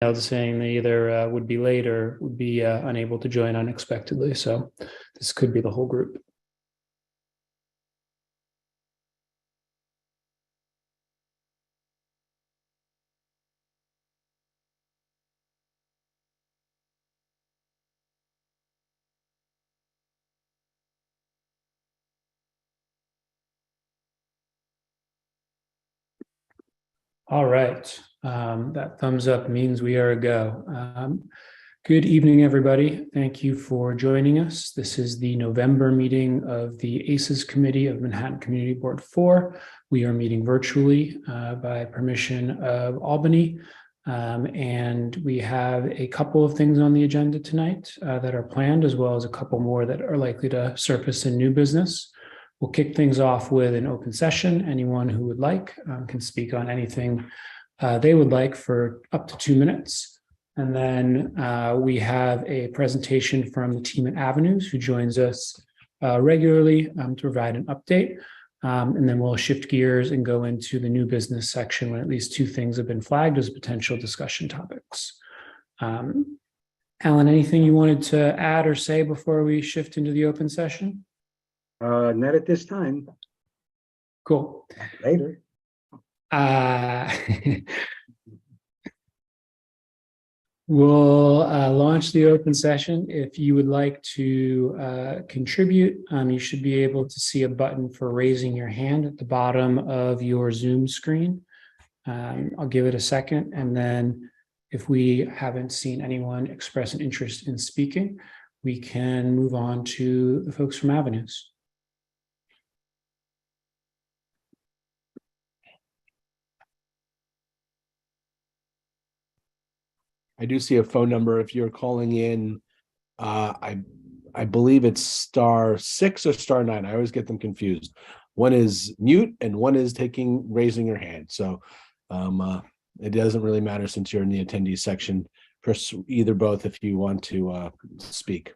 saying they either would be late or would be unable to join unexpectedly. So this could be the whole group. All right. That thumbs up means we are a go. Good evening, everybody. Thank you for joining us. This is the November meeting of the ACES Committee of Manhattan Community Board 4. We are meeting virtually by permission of Albany. And we have a couple of things on the agenda tonight that are planned, as well as a couple more that are likely to surface in new business. We'll kick things off with an open session. Anyone who would like can speak on anything they would like for up to 2 minutes. And then we have a presentation from the team at Avenues, who joins us regularly to provide an update. And then we'll shift gears and go into the new business section when at least 2 things have been flagged as potential discussion topics. Alan, anything you wanted to add or say before we shift into the open session? Not at this time. Cool. Later. We'll launch the open session. If you would like to contribute, you should be able to see a button for raising your hand at the bottom of your Zoom screen. I'll give it a second, and then if we haven't seen anyone express an interest in speaking, we can move on to the folks from Avenues. I do see a phone number if you're calling in. I believe it's *6 or *9. I always get them confused. One is mute and one is raising your hand. So it doesn't really matter since you're in the attendees section. Press either both if you want to speak.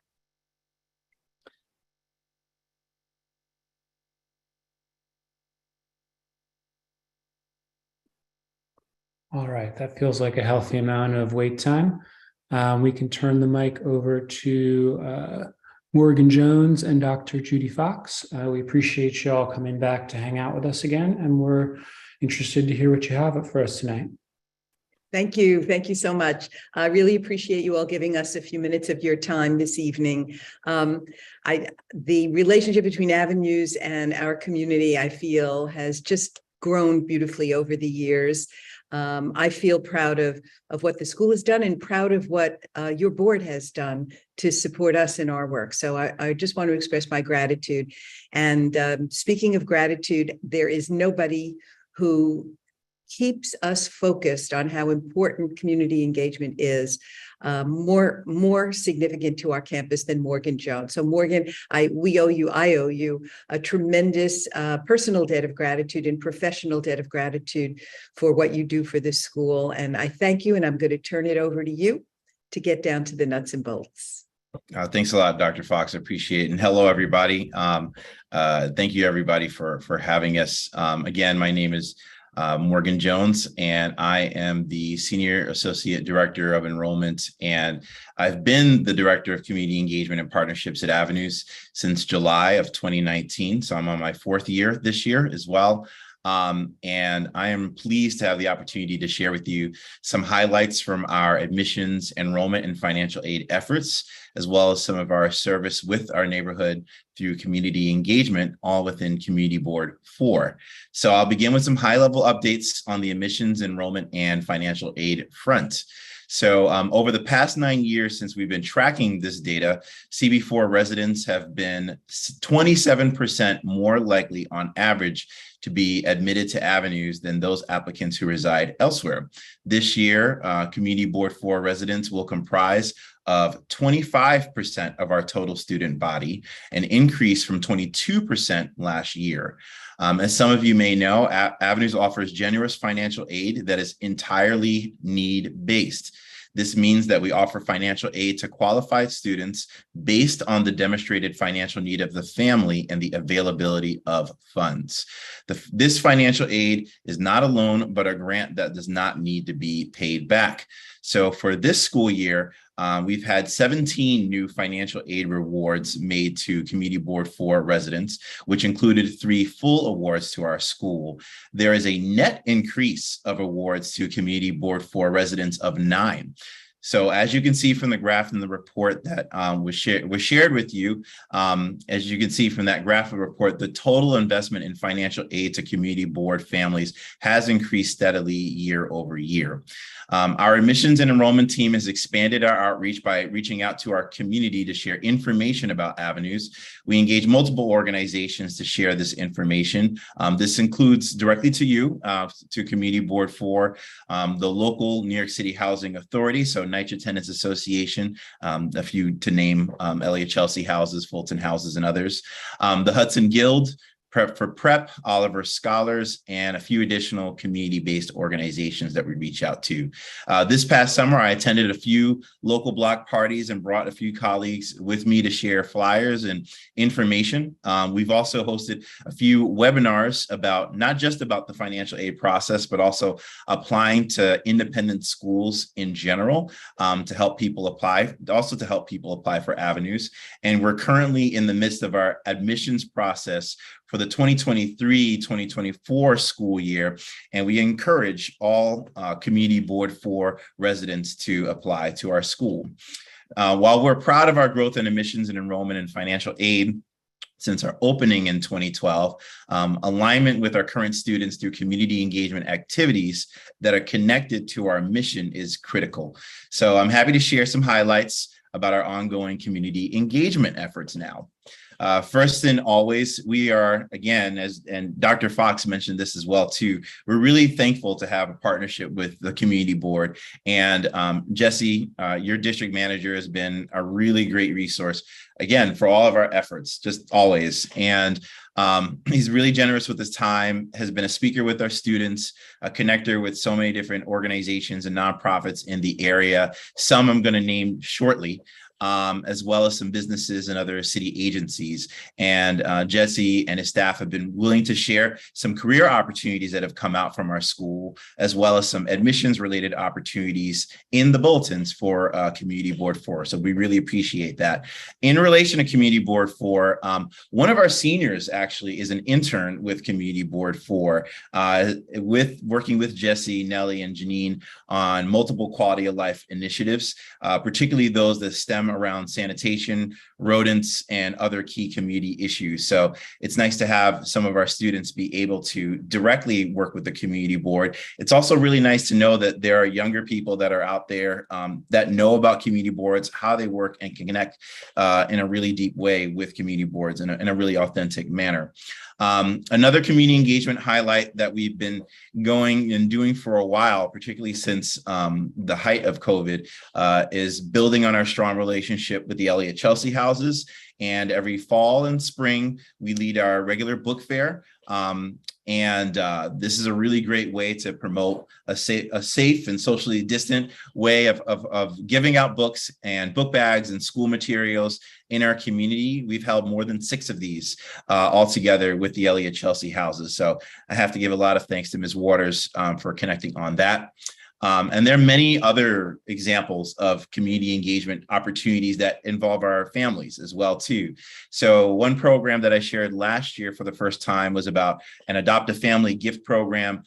All right, that feels like a healthy amount of wait time. We can turn the mic over to Morgan Jones and Dr. Judy Fox. We appreciate you all coming back to hang out with us again, and we're interested to hear what you have for us tonight. Thank you. Thank you so much. I really appreciate you all giving us a few minutes of your time this evening. The relationship between Avenues and our community, I feel, has just grown beautifully over the years. I feel proud of what the school has done and proud of what your board has done to support us in our work. So I just want to express my gratitude. And speaking of gratitude, there is nobody who keeps us focused on how important community engagement is, more significant to our campus than Morgan Jones. So Morgan, I owe you a tremendous personal debt of gratitude and professional debt of gratitude for what you do for this school. And I thank you, and I'm going to turn it over to you to get down to the nuts and bolts. Thanks a lot, Dr. Fox. I appreciate it. And hello, everybody. Thank you, everybody, for having us. Again, my name is Morgan Jones, and I am the Senior Associate Director of Enrollment, and I've been the Director of Community Engagement and Partnerships at Avenues since July of 2019, so I'm on my 4th year this year as well. And I am pleased to have the opportunity to share with you some highlights from our admissions, enrollment, and financial aid efforts, as well as some of our service with our neighborhood through community engagement, all within Community Board 4. So I'll begin with some high-level updates on the admissions, enrollment, and financial aid front. So over the past 9 years since we've been tracking this data, CB4 residents have been 27% more likely on average to be admitted to Avenues than those applicants who reside elsewhere. This year, Community Board 4 residents will comprise of 25% of our total student body, an increase from 22% last year. As some of you may know, Avenues offers generous financial aid that is entirely need-based. This means that we offer financial aid to qualified students based on the demonstrated financial need of the family and the availability of funds. This financial aid is not a loan, but a grant that does not need to be paid back. So for this school year, we've had 17 new financial aid rewards made to Community Board 4 residents, which included 3 full awards to our school. There is a net increase of awards to Community Board 4 residents of 9. So as you can see from the graph in the report that was shared with you, as you can see from that graph report, the total investment in financial aid to community board families has increased steadily year over year. Our admissions and enrollment team has expanded our outreach by reaching out to our community to share information about avenues. We engage multiple organizations to share this information. This includes directly to you, to Community Board 4, the local New York City Housing Authority, so NYCHA Tenants Association, a few to name, Elliott Chelsea Houses, Fulton Houses, and others, the Hudson Guild, Prep for Prep, Oliver Scholars, and a few additional community-based organizations that we reach out to. This past summer, I attended a few local block parties and brought a few colleagues with me to share flyers and information. We've also hosted a few webinars about not just about the financial aid process, but also applying to independent schools in general, to help people apply, also to help people apply for avenues. And we're currently in the midst of our admissions process for the 2023-2024 school year, and we encourage all Community Board 4 residents to apply to our school. While we're proud of our growth in admissions and enrollment and financial aid since our opening in 2012, alignment with our current students through community engagement activities that are connected to our mission is critical. So I'm happy to share some highlights about our ongoing community engagement efforts now. First and always, we are, again, and Dr. Fox mentioned this as well too, we're really thankful to have a partnership with the community board. And Jesse, your district manager, has been a really great resource, again, for all of our efforts, just always. And he's really generous with his time, has been a speaker with our students, a connector with so many different organizations and nonprofits in the area. Some I'm going to name shortly. As well as some businesses and other city agencies. And Jesse and his staff have been willing to share some career opportunities that have come out from our school, as well as some admissions related opportunities in the bulletins for Community Board 4. So we really appreciate that. In relation to Community Board 4, one of our seniors actually is an intern with Community Board 4, working with Jesse, Nellie, and Janine on multiple quality of life initiatives, particularly those that stem around sanitation, rodents, and other key community issues. So it's nice to have some of our students be able to directly work with the community board. It's also really nice to know that there are younger people that are out there that know about community boards, how they work, and can connect in a really deep way with community boards in a really authentic manner. Another community engagement highlight that we've been going and doing for a while, particularly since the height of COVID, is building on our strong relationship with the Elliott Chelsea Houses. And every fall and spring, we lead our regular book fair. This is a really great way to promote a safe and socially distant way of giving out books and book bags and school materials in our community. We've held more than 6 of these all together with the Elliott Chelsea Houses. So I have to give a lot of thanks to Ms. Waters for connecting on that. And there are many other examples of community engagement opportunities that involve our families as well too. So one program that I shared last year for the first time was about an Adopt a Family gift program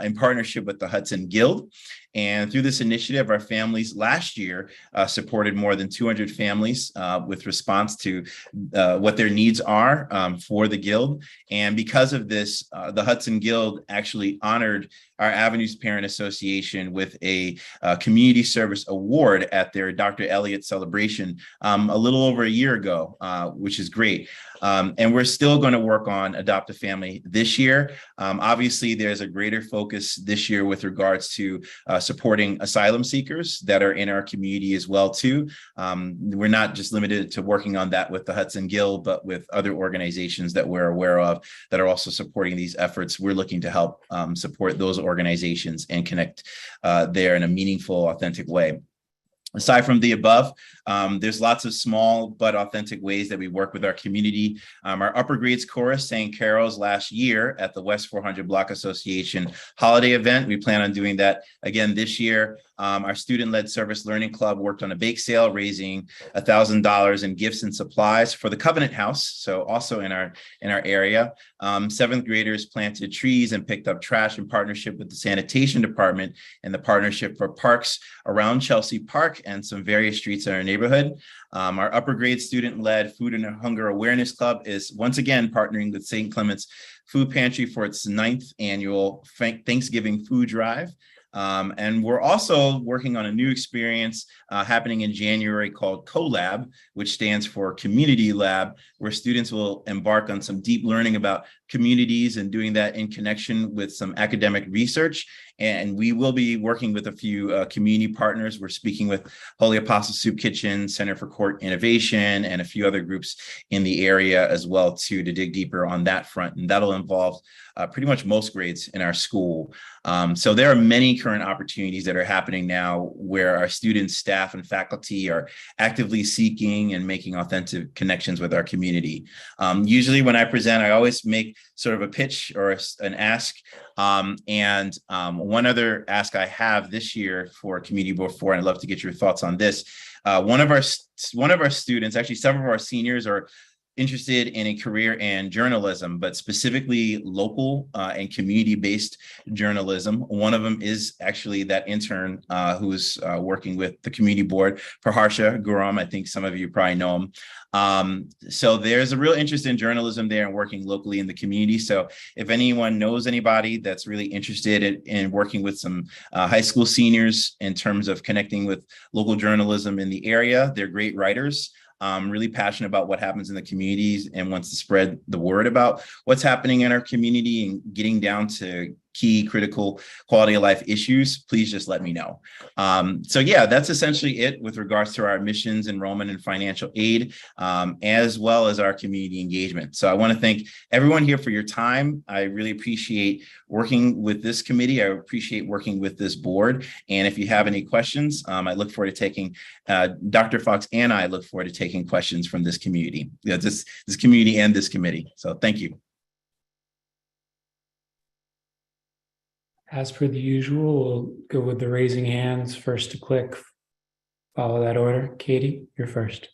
in partnership with the Hudson Guild. And through this initiative, our families last year supported more than 200 families with response to what their needs are for the Guild. And because of this, the Hudson Guild actually honored our Avenues Parent Association with a community service award at their Dr. Elliott celebration a little over a year ago, which is great. And we're still going to work on Adopt a Family this year. Obviously, there's a greater focus this year with regards to supporting asylum seekers that are in our community as well too. We're not just limited to working on that with the Hudson Guild, but with other organizations that we're aware of that are also supporting these efforts. We're looking to help support those organizations and connect there in a meaningful, authentic way. Aside from the above, there's lots of small but authentic ways that we work with our community. Our upper grades chorus sang carols last year at the West 400 Block Association holiday event. We plan on doing that again this year. Our student-led service learning club worked on a bake sale, raising $1,000 in gifts and supplies for the Covenant House, so also in our area. Seventh graders planted trees and picked up trash in partnership with the sanitation department and the Partnership for Parks around Chelsea Park and some various streets in our neighborhood. Our upper grade student-led Food and Hunger Awareness Club is once again partnering with St. Clement's Food Pantry for its 9th annual Thanksgiving food drive. And we're also working on a new experience happening in January called CoLab, which stands for Community Lab, where students will embark on some deep learning about communities and doing that in connection with some academic research. And we will be working with a few community partners. We're speaking with Holy Apostle Soup Kitchen, Center for Court Innovation, and a few other groups in the area as well too, to dig deeper on that front. And that'll involve pretty much most grades in our school. So there are many current opportunities that are happening now where our students, staff, and faculty are actively seeking and making authentic connections with our community. Usually when I present, I always make sort of a pitch or an ask. One other ask I have this year for Community Board 4, and I'd love to get your thoughts on this. One of our students, actually several of our seniors, are interested in a career in journalism, but specifically local and community-based journalism. One of them is actually that intern who's working with the community board, Praharsha Guram. I think some of you probably know him. So there's a real interest in journalism there and working locally in the community. So if anyone knows anybody that's really interested in working with some high school seniors in terms of connecting with local journalism in the area, they're great writers. Really passionate about what happens in the communities and wants to spread the word about what's happening in our community and getting down to key critical quality of life issues, please just let me know. So yeah, that's essentially it with regards to our admissions, enrollment, and financial aid, as well as our community engagement. So I want to thank everyone here for your time. I really appreciate working with this committee. I appreciate working with this board. And if you have any questions, I look forward to taking, Dr. Fox and I look forward to taking questions from this community, this community and this committee. So thank you. As per the usual, we'll go with the raising hands first to click. Follow that order. Katie, you're first.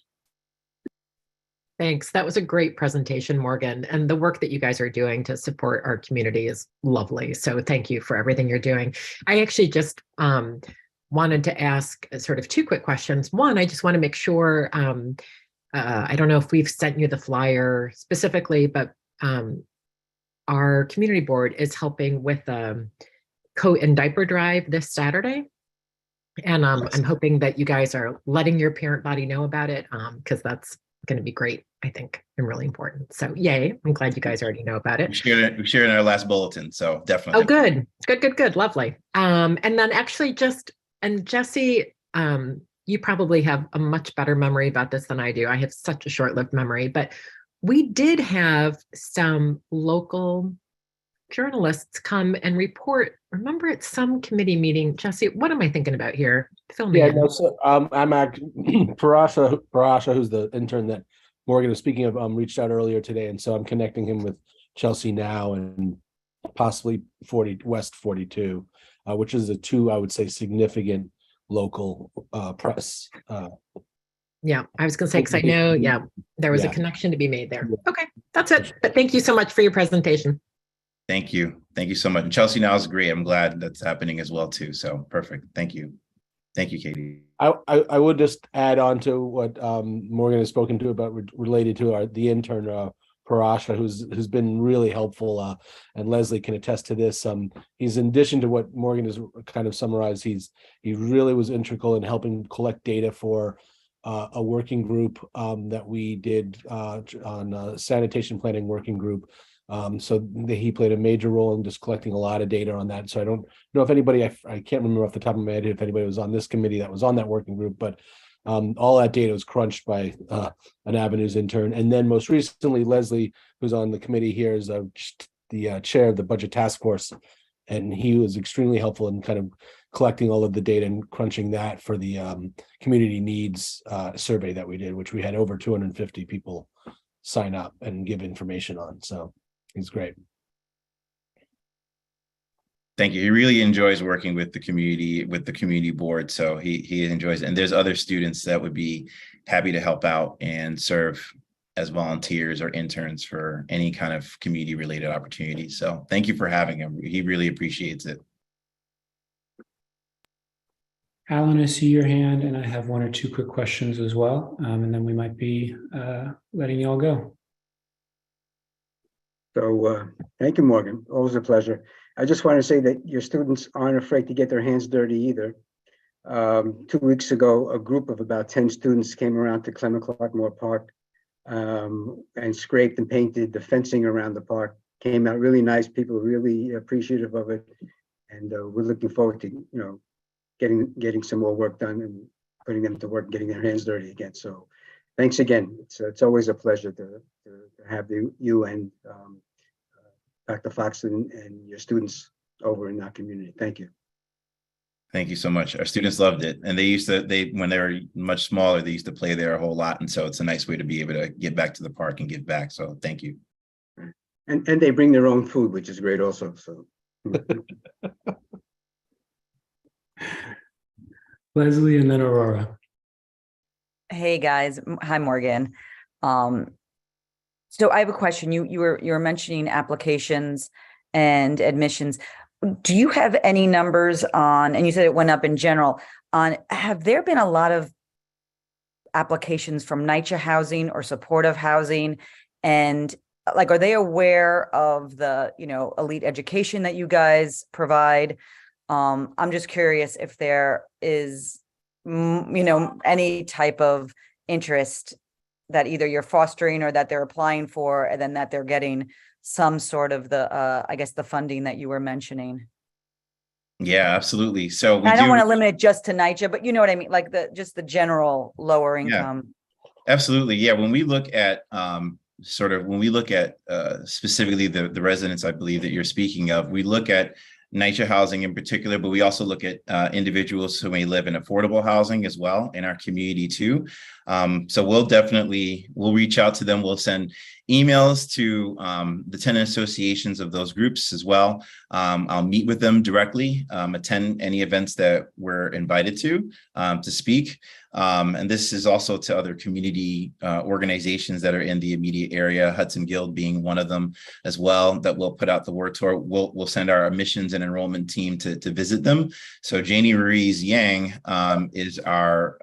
Thanks. That was a great presentation, Morgan. And the work that you guys are doing to support our community is lovely. So thank you for everything you're doing. I actually just wanted to ask sort of two quick questions. One, I just want to make sure, I don't know if we've sent you the flyer specifically, but our community board is helping with coat and diaper drive this Saturday. And I'm hoping that you guys are letting your parent body know about it, because that's going to be great, I think, and really important. So yay, I'm glad you guys already know about it. We shared it in our last bulletin, so definitely. Oh, good, lovely. And then actually and Jesse, you probably have a much better memory about this than I do. I have such a short-lived memory, but we did have some local journalists come and report. Remember at some committee meeting, Jesse, what am I thinking about here? Fill me in. No, so I'm Parasha, who's the intern that Morgan is speaking of, reached out earlier today, and so I'm connecting him with Chelsea Now and possibly West 42, which is two, I would say, significant local press. Yeah, I was going to say, because I know, there was a connection to be made there. Okay, that's it. But thank you so much for your presentation. Thank you. Thank you so much. And Chelsea Now is great. I'm glad that's happening as well, too. So perfect. Thank you. Thank you, Katie. I would just add on to what Morgan has spoken to about related to the intern, Parasha, who's been really helpful, and Leslie can attest to this. He's, in addition to what Morgan has kind of summarized, he really was integral in helping collect data for a working group that we did on a sanitation planning working group. So he played a major role in just collecting a lot of data on that. So I don't know if anybody, I can't remember off the top of my head if anybody was on this committee that was on that working group, but all that data was crunched by an Avenues intern. And then most recently, Leslie, who's on the committee here, is the chair of the budget task force. And he was extremely helpful in kind of collecting all of the data and crunching that for the community needs survey that we did, which we had over 250 people sign up and give information on. So it's great. Thank you. He really enjoys working with the community board. So he enjoys it. And there's other students that would be happy to help out and serve as volunteers or interns for any kind of community related opportunity. So thank you for having him. He really appreciates it. Alan, I see your hand, and I have one or two quick questions as well, and then we might be letting you all go. So thank you, Morgan. Always a pleasure. I just want to say that your students aren't afraid to get their hands dirty either. 2 weeks ago, a group of about 10 students came around to Clement Clark Moore Park and scraped and painted the fencing around the park. Came out really nice. People were really appreciative of it, and we're looking forward to getting some more work done and putting them to work, getting their hands dirty again. So thanks again. It's always a pleasure to have you and Dr. Fox and your students over in our community. Thank you. Thank you so much. Our students loved it. And when they were much smaller, they used to play there a whole lot. And so it's a nice way to be able to get back to the park and give back. So thank you. And they bring their own food, which is great also. So Leslie and then Aurora. Hey guys, hi Morgan. So I have a question. You were mentioning applications and admissions. Do you have any numbers on, and you said it went up in general, on have there been a lot of applications from NYCHA housing or supportive housing? And like, are they aware of the, elite education that you guys provide? I'm just curious if there is, any type of interest that either you're fostering or that they're applying for, and then that they're getting some sort of the funding that you were mentioning. Yeah, absolutely. So I don't want to limit it just to NYCHA, but you know what I mean? Like the general lower income. Yeah, absolutely. Yeah. When we look at specifically the residents, I believe that you're speaking of, we look at NYCHA housing in particular, but we also look at individuals who may live in affordable housing as well in our community too. So we'll reach out to them. We'll send emails to the tenant associations of those groups as well. I'll meet with them directly, attend any events that we're invited to speak. And this is also to other community organizations that are in the immediate area, Hudson Guild being one of them as well, that we'll put out the word tour. We'll send our admissions and enrollment team to visit them. So Janie Ruiz Yang is our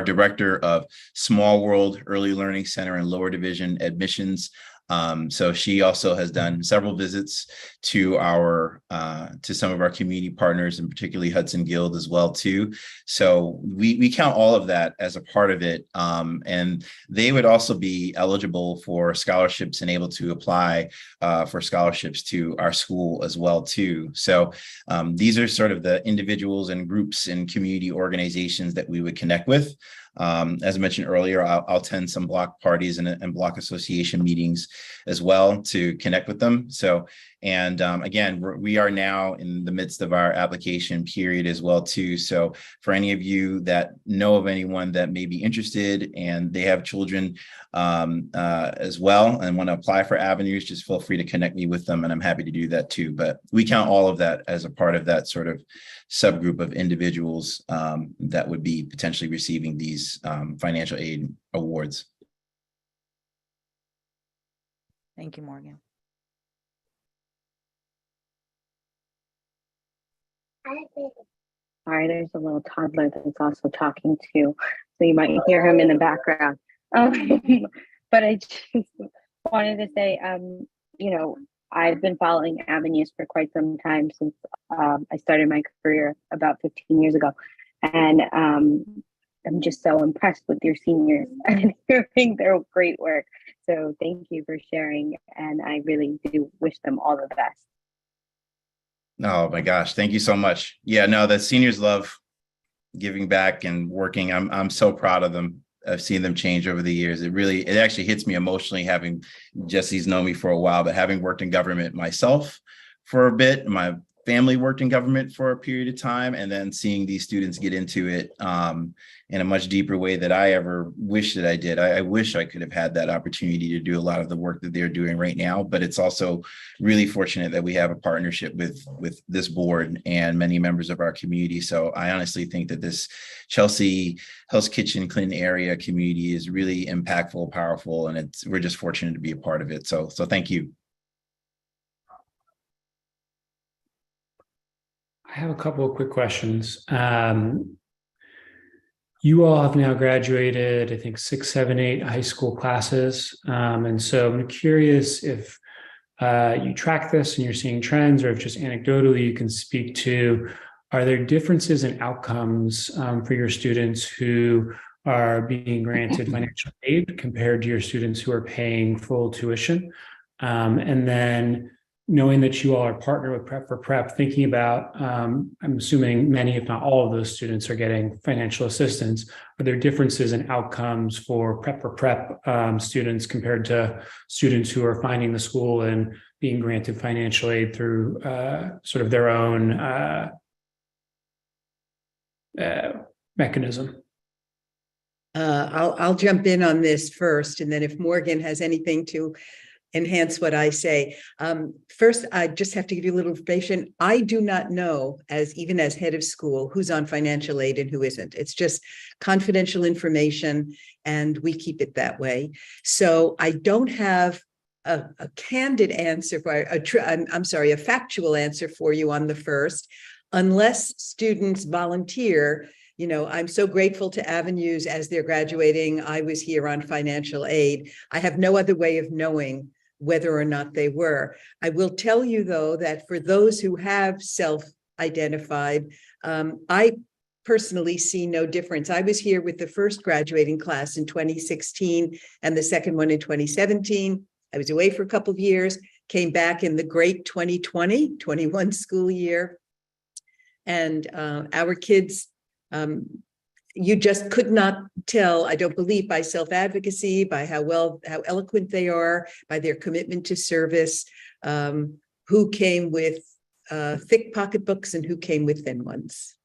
director of Small World Early Learning Center and Lower Division Admissions. So she also has done several visits to some of our community partners, and particularly Hudson Guild as well too. So we count all of that as a part of it, and they would also be eligible for scholarships and able to apply for scholarships to our school as well too. So these are sort of the individuals and groups and community organizations that we would connect with. As I mentioned earlier, I'll attend some block parties and block association meetings as well to connect with them. So, and again, we are now in the midst of our application period as well too. So for any of you that know of anyone that may be interested and they have children as well and want to apply for avenues, just feel free to connect me with them, and I'm happy to do that too. But we count all of that as a part of that sort of subgroup of individuals that would be potentially receiving these financial aid awards. Thank you, Morgan. Sorry, there's a little toddler that's also talking too, so you might hear him in the background. But I just wanted to say, I've been following Avenues for quite some time, since I started my career about 15 years ago. And I'm just so impressed with your seniors and hearing their great work. So thank you for sharing. And I really do wish them all the best. Oh my gosh, thank you so much. Yeah, no, the seniors love giving back and working. I'm so proud of them. I've seen them change over the years. It actually hits me emotionally, having Jesse's known me for a while, but having worked in government myself for a bit, my family worked in government for a period of time, and then seeing these students get into it in a much deeper way that I ever wish that I did. I wish I could have had that opportunity to do a lot of the work that they're doing right now, but it's also really fortunate that we have a partnership with this board and many members of our community. So I honestly think that this Chelsea Hell's Kitchen Clinton area community is really impactful, powerful, and we're just fortunate to be a part of it. So thank you. I have a couple of quick questions. You all have now graduated, I think, 6, 7, 8 high school classes. And so I'm curious if you track this and you're seeing trends, or if just anecdotally you can speak to, are there differences in outcomes for your students who are being granted financial aid compared to your students who are paying full tuition? And then knowing that you all are partnered with Prep for Prep, thinking about, I'm assuming many, if not all of those students are getting financial assistance. Are there differences in outcomes for Prep for Prep students compared to students who are finding the school and being granted financial aid through sort of their own mechanism? I'll jump in on this first, and then if Morgan has anything to enhance what I say. First, I just have to give you a little information. I do not know, even as head of school, who's on financial aid and who isn't. It's just confidential information, and we keep it that way. So I don't have a candid answer for a factual answer for you on the first, unless students volunteer. You know, I'm so grateful to Avenues as they're graduating. I was here on financial aid. I have no other way of knowing whether or not they were. I will tell you, though, that for those who have self-identified, I personally see no difference. I was here with the first graduating class in 2016 and the second one in 2017. I was away for a couple of years, came back in the great 2020-21 school year. And our kids, you just could not tell, I don't believe, by self-advocacy, by how eloquent they are, by their commitment to service, who came with thick pocketbooks and who came with thin ones.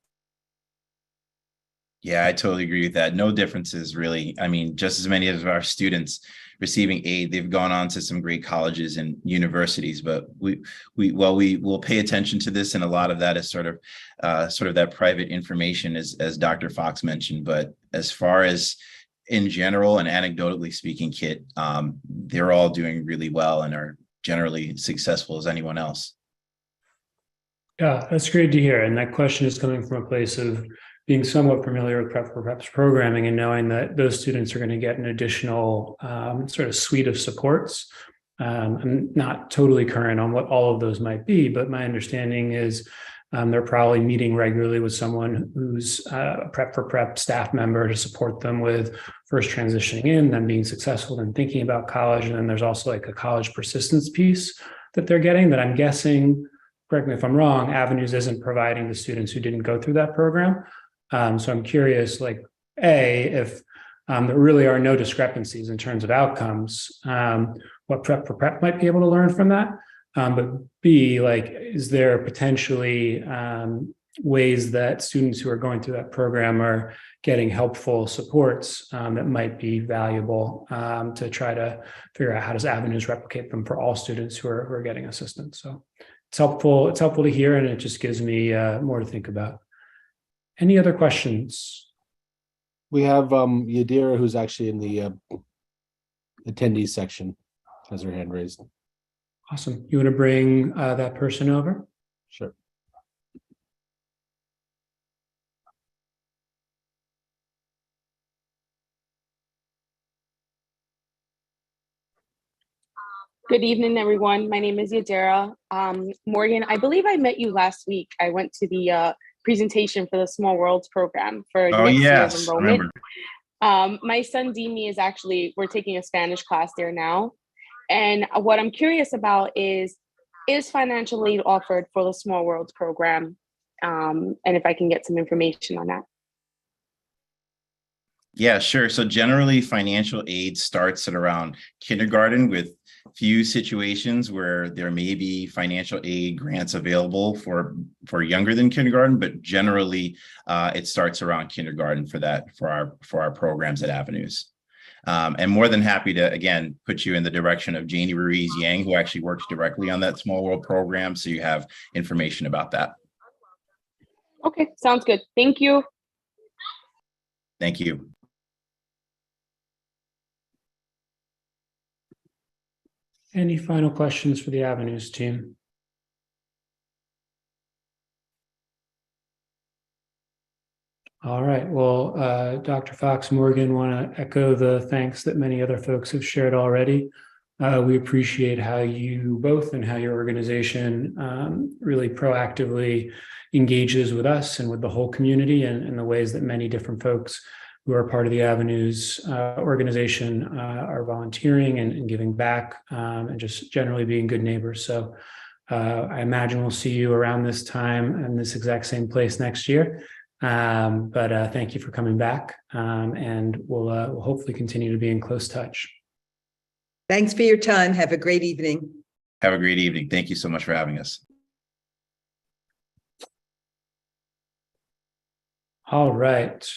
Yeah, I totally agree with that. No differences, really. I mean, just as many of our students receiving aid, they've gone on to some great colleges and universities, but we will pay attention to this, and a lot of that is sort of that private information, as Dr. Fox mentioned. But as far as in general and anecdotally speaking, Kit, they're all doing really well and are generally successful as anyone else. Yeah, that's great to hear. And that question is coming from a place of being somewhat familiar with Prep for Prep's programming and knowing that those students are going to get an additional sort of suite of supports. I'm not totally current on what all of those might be, but my understanding is they're probably meeting regularly with someone who's a Prep for Prep staff member to support them with first transitioning in, then being successful, then thinking about college. And then there's also like a college persistence piece that they're getting that I'm guessing, correct me if I'm wrong, Avenues isn't providing the students who didn't go through that program. So I'm curious, like, if there really are no discrepancies in terms of outcomes, what Prep for Prep might be able to learn from that. But B, like, is there potentially ways that students who are going through that program are getting helpful supports that might be valuable to try to figure out how does Avenues replicate them for all students who are getting assistance. So it's helpful to hear, and it just gives me more to think about. Any other questions? We have Yadira, who's actually in the attendees section, has her hand raised. Awesome. You want to bring that person over? Sure. Good evening, everyone. My name is Yadira. Morgan, I believe I met you last week. I went to the presentation for the Small Worlds program for next year's enrollment. My son Demi is we're taking a Spanish class there now. And what I'm curious about is financial aid offered for the Small Worlds program? And if I can get some information on that. Yeah, sure. So generally, financial aid starts at around kindergarten, with few situations where there may be financial aid grants available for younger than kindergarten, but generally it starts around kindergarten for our programs at Avenues. And more than happy to, again, put you in the direction of Janie Ruiz Yang, who actually works directly on that Small World program, so you have information about that. Okay, sounds good. Thank you. Thank you. Any final questions for the Avenues team? All right. Well, Dr. Fox, Morgan, want to echo the thanks that many other folks have shared already. We appreciate how you both and how your organization really proactively engages with us and with the whole community, and the ways that many different folks who are part of the Avenues organization are volunteering and giving back, and just generally being good neighbors. So I imagine we'll see you around this time in this exact same place next year. But thank you for coming back, and we'll hopefully continue to be in close touch. Thanks for your time. Have a great evening. Have a great evening. Thank you so much for having us. All right.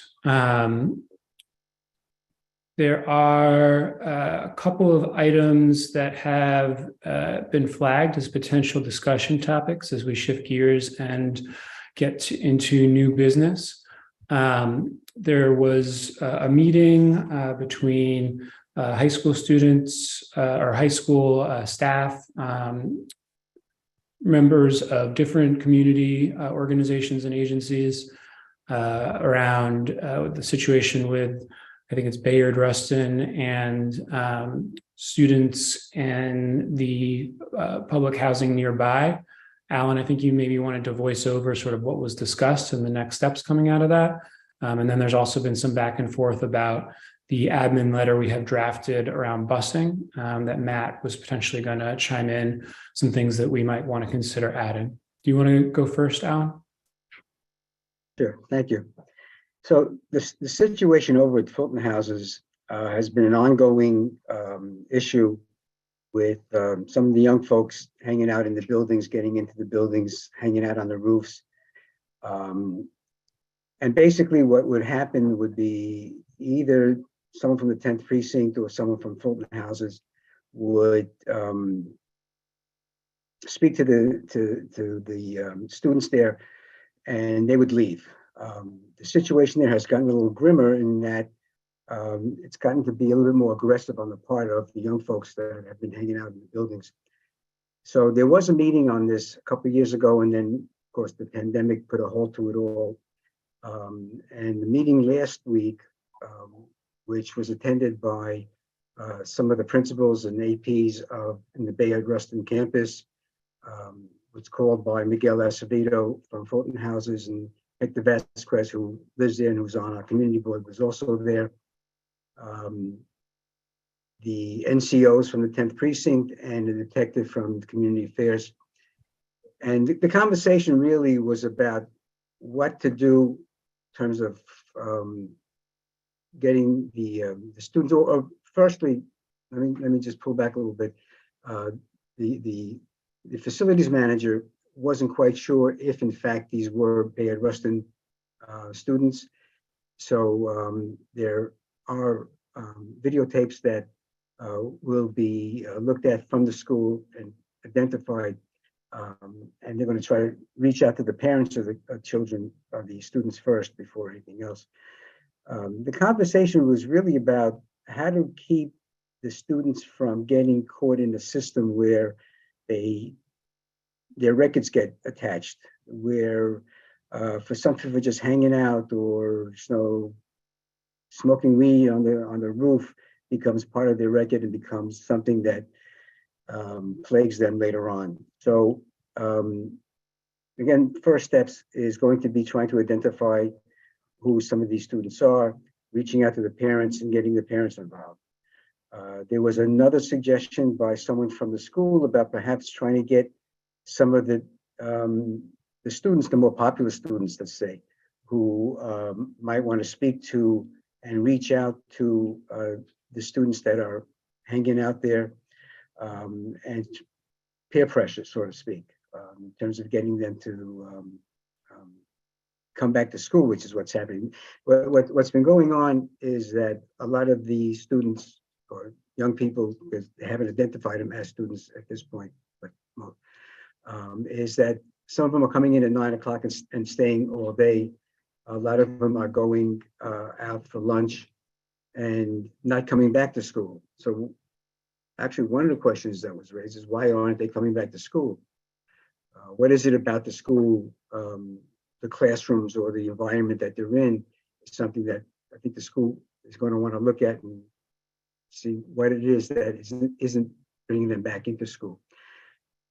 There are a couple of items that have been flagged as potential discussion topics as we shift gears and get into new business. There was a meeting between high school students or high school staff, members of different community organizations and agencies around the situation with, I think it's Bayard Rustin, and students and the public housing nearby. Alan, I think you maybe wanted to voice over sort of what was discussed and the next steps coming out of that. And then there's also been some back and forth about the admin letter we have drafted around busing, that Matt was potentially going to chime in some things that we might want to consider adding. Do you want to go first, Alan? Sure, thank you. So the situation over at Fulton Houses has been an ongoing issue with some of the young folks hanging out in the buildings, getting into the buildings, hanging out on the roofs. And basically what would happen would be either someone from the 10th precinct or someone from Fulton Houses would speak to the students there, and they would leave. The situation there has gotten a little grimmer in that it's gotten to be a little bit more aggressive on the part of the young folks that have been hanging out in the buildings. So there was a meeting on this a couple of years ago, and then of course the pandemic put a halt to it all. And the meeting last week, which was attended by some of the principals and APs in the Bayard Rustin campus, was called by Miguel Acevedo from Fulton Houses, and Hector Vasquez, who lives there and who's on our community board, was also there. The NCOs from the 10th precinct and the detective from community affairs. And the conversation really was about what to do in terms of getting the students, or firstly, let me just pull back a little bit. The facilities manager wasn't quite sure if in fact these were Bayard Rustin students. So there are videotapes that will be looked at from the school and identified, and they're going to try to reach out to the parents of the children of the students first before anything else. The conversation was really about how to keep the students from getting caught in a system where their records get attached, where for some people just hanging out or smoking weed on the roof becomes part of their record and becomes something that plagues them later on. So again, first steps is going to be trying to identify who some of these students are, reaching out to the parents and getting the parents involved. There was another suggestion by someone from the school about perhaps trying to get some of the students, the more popular students, let's say, who might want to speak to and reach out to the students that are hanging out there, and peer pressure, so to speak, in terms of getting them to come back to school, which is what's happening. What's been going on is that a lot of the students or young people, because they haven't identified them as students at this point, but is that some of them are coming in at 9 o'clock and staying all day. A lot of them are going out for lunch and not coming back to school. So actually, one of the questions that was raised is, why aren't they coming back to school? What is it about the school, the classrooms, or the environment that they're in? Is something that I think the school is going to want to look at and see what it is that isn't bringing them back into school.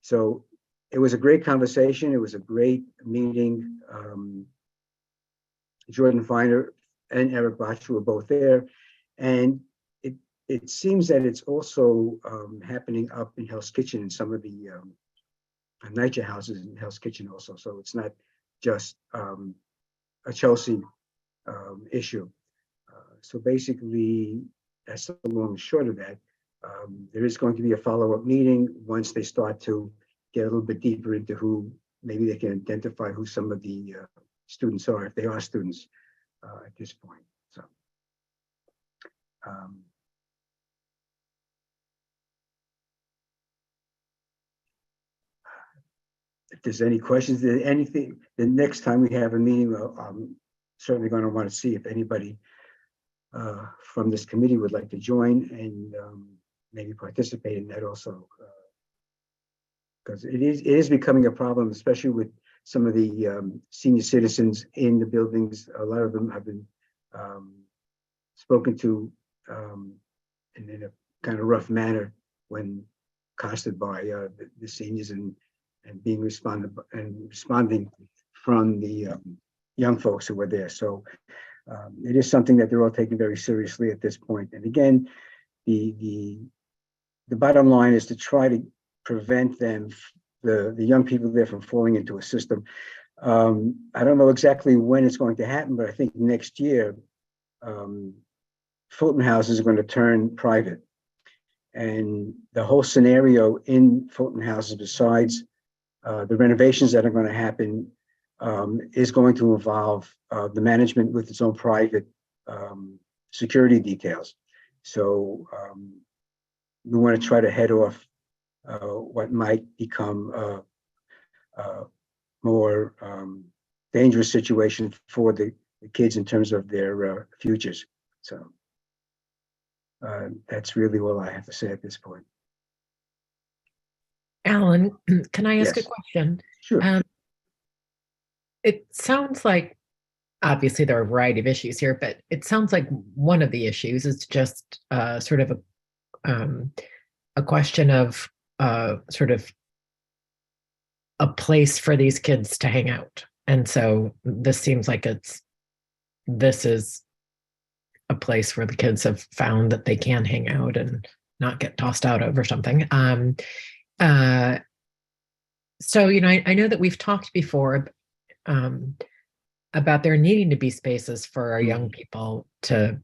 So it was a great conversation. It was a great meeting. Jordan Feiner and Eric Bach were both there. And it seems that it's also happening up in Hell's Kitchen in some of the NYCHA houses in Hell's Kitchen also. So it's not just a Chelsea issue. So basically, that's the long and short of that. There is going to be a follow-up meeting once they start to get a little bit deeper into who, maybe they can identify who some of the students are, if they are students at this point. So if there's any questions, anything, the next time we have a meeting, I'm certainly going to want to see if anybody from this committee would like to join and maybe participate in that also, because it is becoming a problem, especially with some of the senior citizens in the buildings. A lot of them have been spoken to in a kind of rough manner when accosted by the seniors and being responding from the young folks who were there. So it is something that they're all taking very seriously at this point. And again, the bottom line is to try to prevent them, the young people there, from falling into a system. I don't know exactly when it's going to happen, but I think next year, Fulton houses are going to turn private. And the whole scenario in Fulton houses, besides the renovations that are going to happen, is going to involve the management with its own private security details. So we want to try to head off what might become a more dangerous situation for the kids in terms of their futures. So that's really all I have to say at this point. Alan, can I ask a Yes. question? Sure. It sounds like, obviously there are a variety of issues here, but it sounds like one of the issues is just sort of a question of sort of a place for these kids to hang out. And so this seems like this is a place where the kids have found that they can hang out and not get tossed out of or something. So, you know, I know that we've talked before about there needing to be spaces for our young people to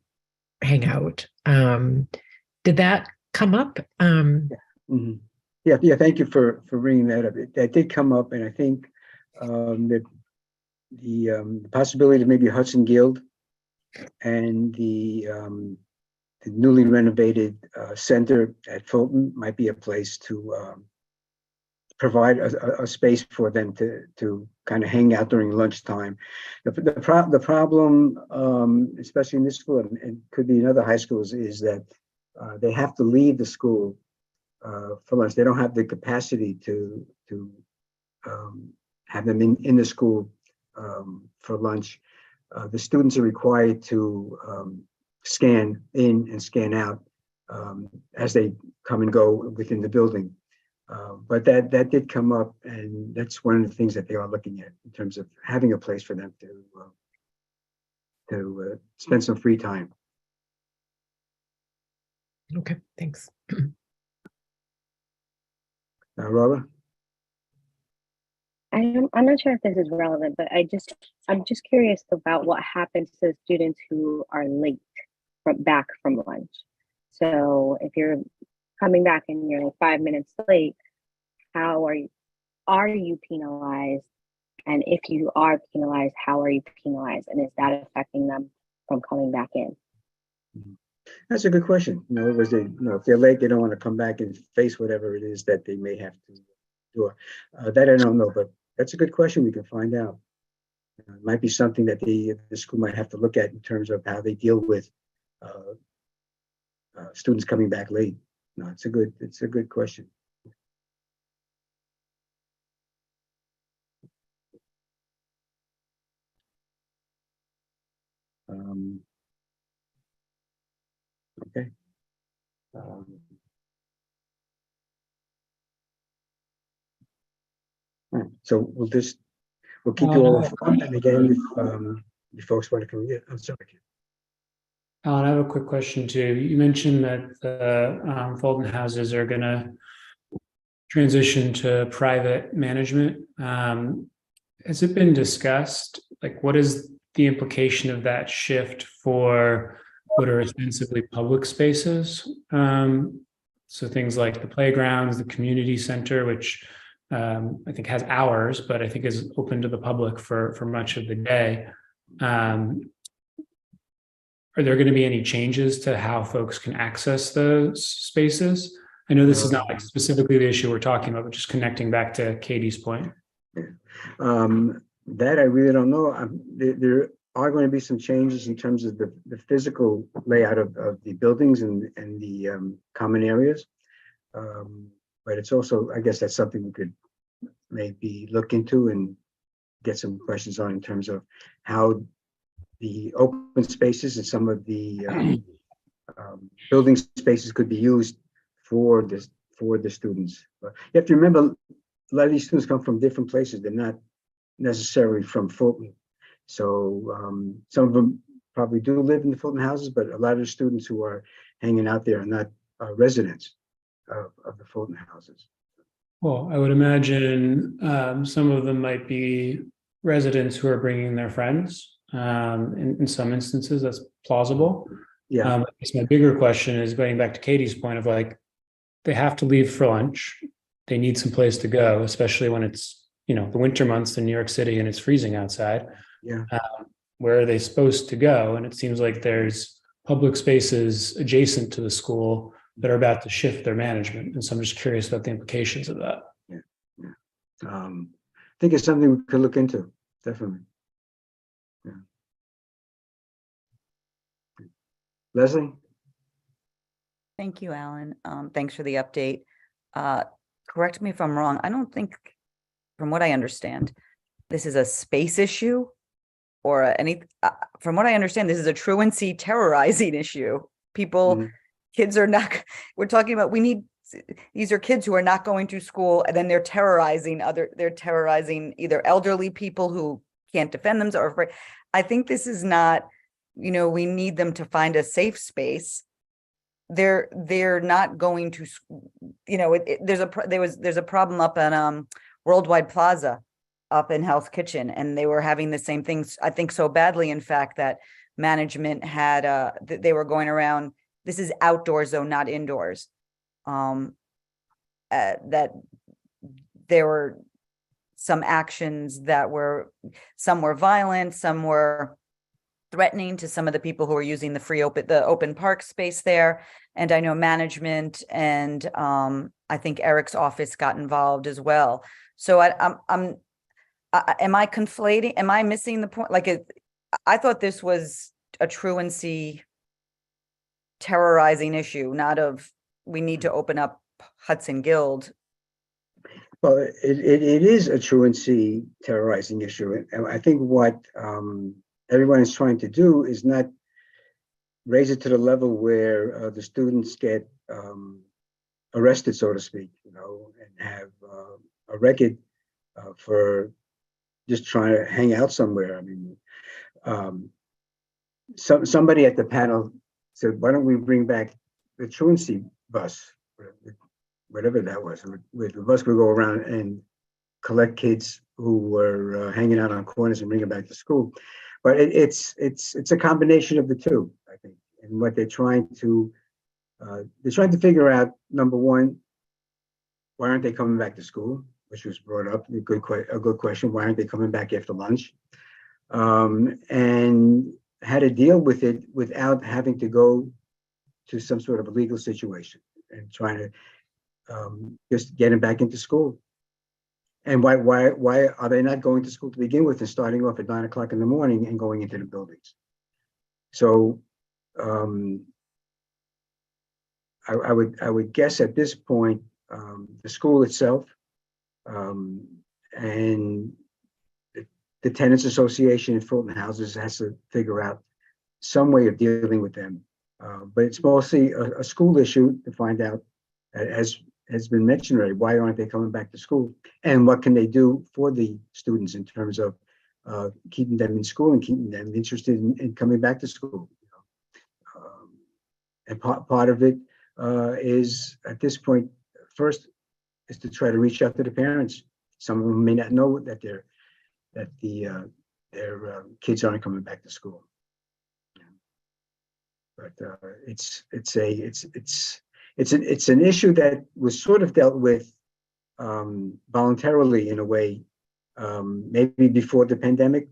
hang out. Did that come up? Yeah. Thank you for bringing that up. That did come up, and I think that the possibility of maybe Hudson Guild and the newly renovated center at Fulton might be a place to provide a space for them to kind of hang out during lunchtime. The problem, especially in this school, and could be in other high schools, is that they have to leave the school for lunch. They don't have the capacity to have them in the school for lunch. The students are required to scan in and scan out as they come and go within the building. But that did come up, and that's one of the things that they are looking at in terms of having a place for them to spend some free time. Okay, thanks. Laura? I'm not sure if this is relevant, but I'm just curious about what happens to students who are late. back from lunch. So if you're coming back and you're like 5 minutes late, how are you penalized? And if you are penalized, how are you penalized? And is that affecting them from coming back in? That's a good question. Was they, if they're late, they don't want to come back and face whatever it is that they may have to do. That I don't know, but that's a good question. We can find out. It might be something that the school might have to look at in terms of how they deal with students coming back late. No, it's a good question. Okay. All right. So we'll keep you all informed. And again, if you folks want to come in, I'm sorry. Alan, I have a quick question too. You mentioned that the Fulton houses are going to transition to private management. Has it been discussed? Like, what is the implication of that shift for what are ostensibly public spaces? So things like the playgrounds, the community center, which I think has hours, but I think is open to the public for much of the day. Are there going to be any changes to how folks can access those spaces? I know this is not like specifically the issue we're talking about, but just connecting back to Katie's point. That I really don't know. There are going to be some changes in terms of the physical layout of the buildings and the common areas. But it's also, I guess that's something we could maybe look into and get some questions on in terms of how the open spaces and some of the building spaces could be used for the students. But you have to remember, a lot of these students come from different places. They're not necessarily from Fulton. So some of them probably do live in the Fulton houses, but a lot of the students who are hanging out there are not residents of the Fulton houses. Well, I would imagine some of them might be residents who are bringing their friends. In some instances, that's plausible. Yeah. I guess my bigger question is going back to Katie's point of like, they have to leave for lunch. They need some place to go, especially when it's, the winter months in New York City and it's freezing outside. Yeah. Where are they supposed to go? And it seems like there's public spaces adjacent to the school that are about to shift their management. And so I'm just curious about the implications of that. Yeah. I think it's something we could look into, definitely. Yeah. Leslie? Thank you, Alan. Thanks for the update. Correct me if I'm wrong. I don't think, from what I understand, this is a space issue or from what I understand, this is a truancy terrorizing issue. People, kids are not, we're talking about, these are kids who are not going to school and then they're terrorizing either elderly people who can't defend themselves or afraid. I think this is not, we need them to find a safe space. They're not going to, there's a problem up at Worldwide Plaza up in Hell's Kitchen, and they were having the same things, I think so badly, in fact, that management had, they were going around, this is outdoor zone, not indoors, that there were some actions that some were violent, some were threatening to some of the people who are using the open park space there. And I know management and I think Eric's office got involved as well. So am I conflating? Am I missing the point? I thought this was a truancy terrorizing issue, not of we need to open up Hudson Guild. Well, it is a truancy terrorizing issue. And I think what everyone is trying to do is not raise it to the level where the students get arrested, so to speak, and have a record for just trying to hang out somewhere. I mean, somebody at the panel said, why don't we bring back the truancy bus, whatever that was. With the bus would go around and collect kids who were hanging out on corners and bring them back to school. But it's a combination of the two, I think. And what they're trying to figure out, number one, why aren't they coming back to school? Which was brought up, a good question. Why aren't they coming back after lunch? And how to deal with it without having to go to some sort of a legal situation, and trying to just get them back into school. And why are they not going to school to begin with and starting off at 9 o'clock in the morning and going into the buildings? So I would guess at this point, the school itself and the Tenants Association in Fulton Houses has to figure out some way of dealing with them. But it's mostly a school issue to find out, as has been mentioned already, why aren't they coming back to school? And what can they do for the students in terms of keeping them in school and keeping them interested in coming back to school? And part of it is, at this point, first is to try to reach out to the parents. Some of them may not know that their kids aren't coming back to school. But it's an issue that was sort of dealt with voluntarily in a way, maybe before the pandemic,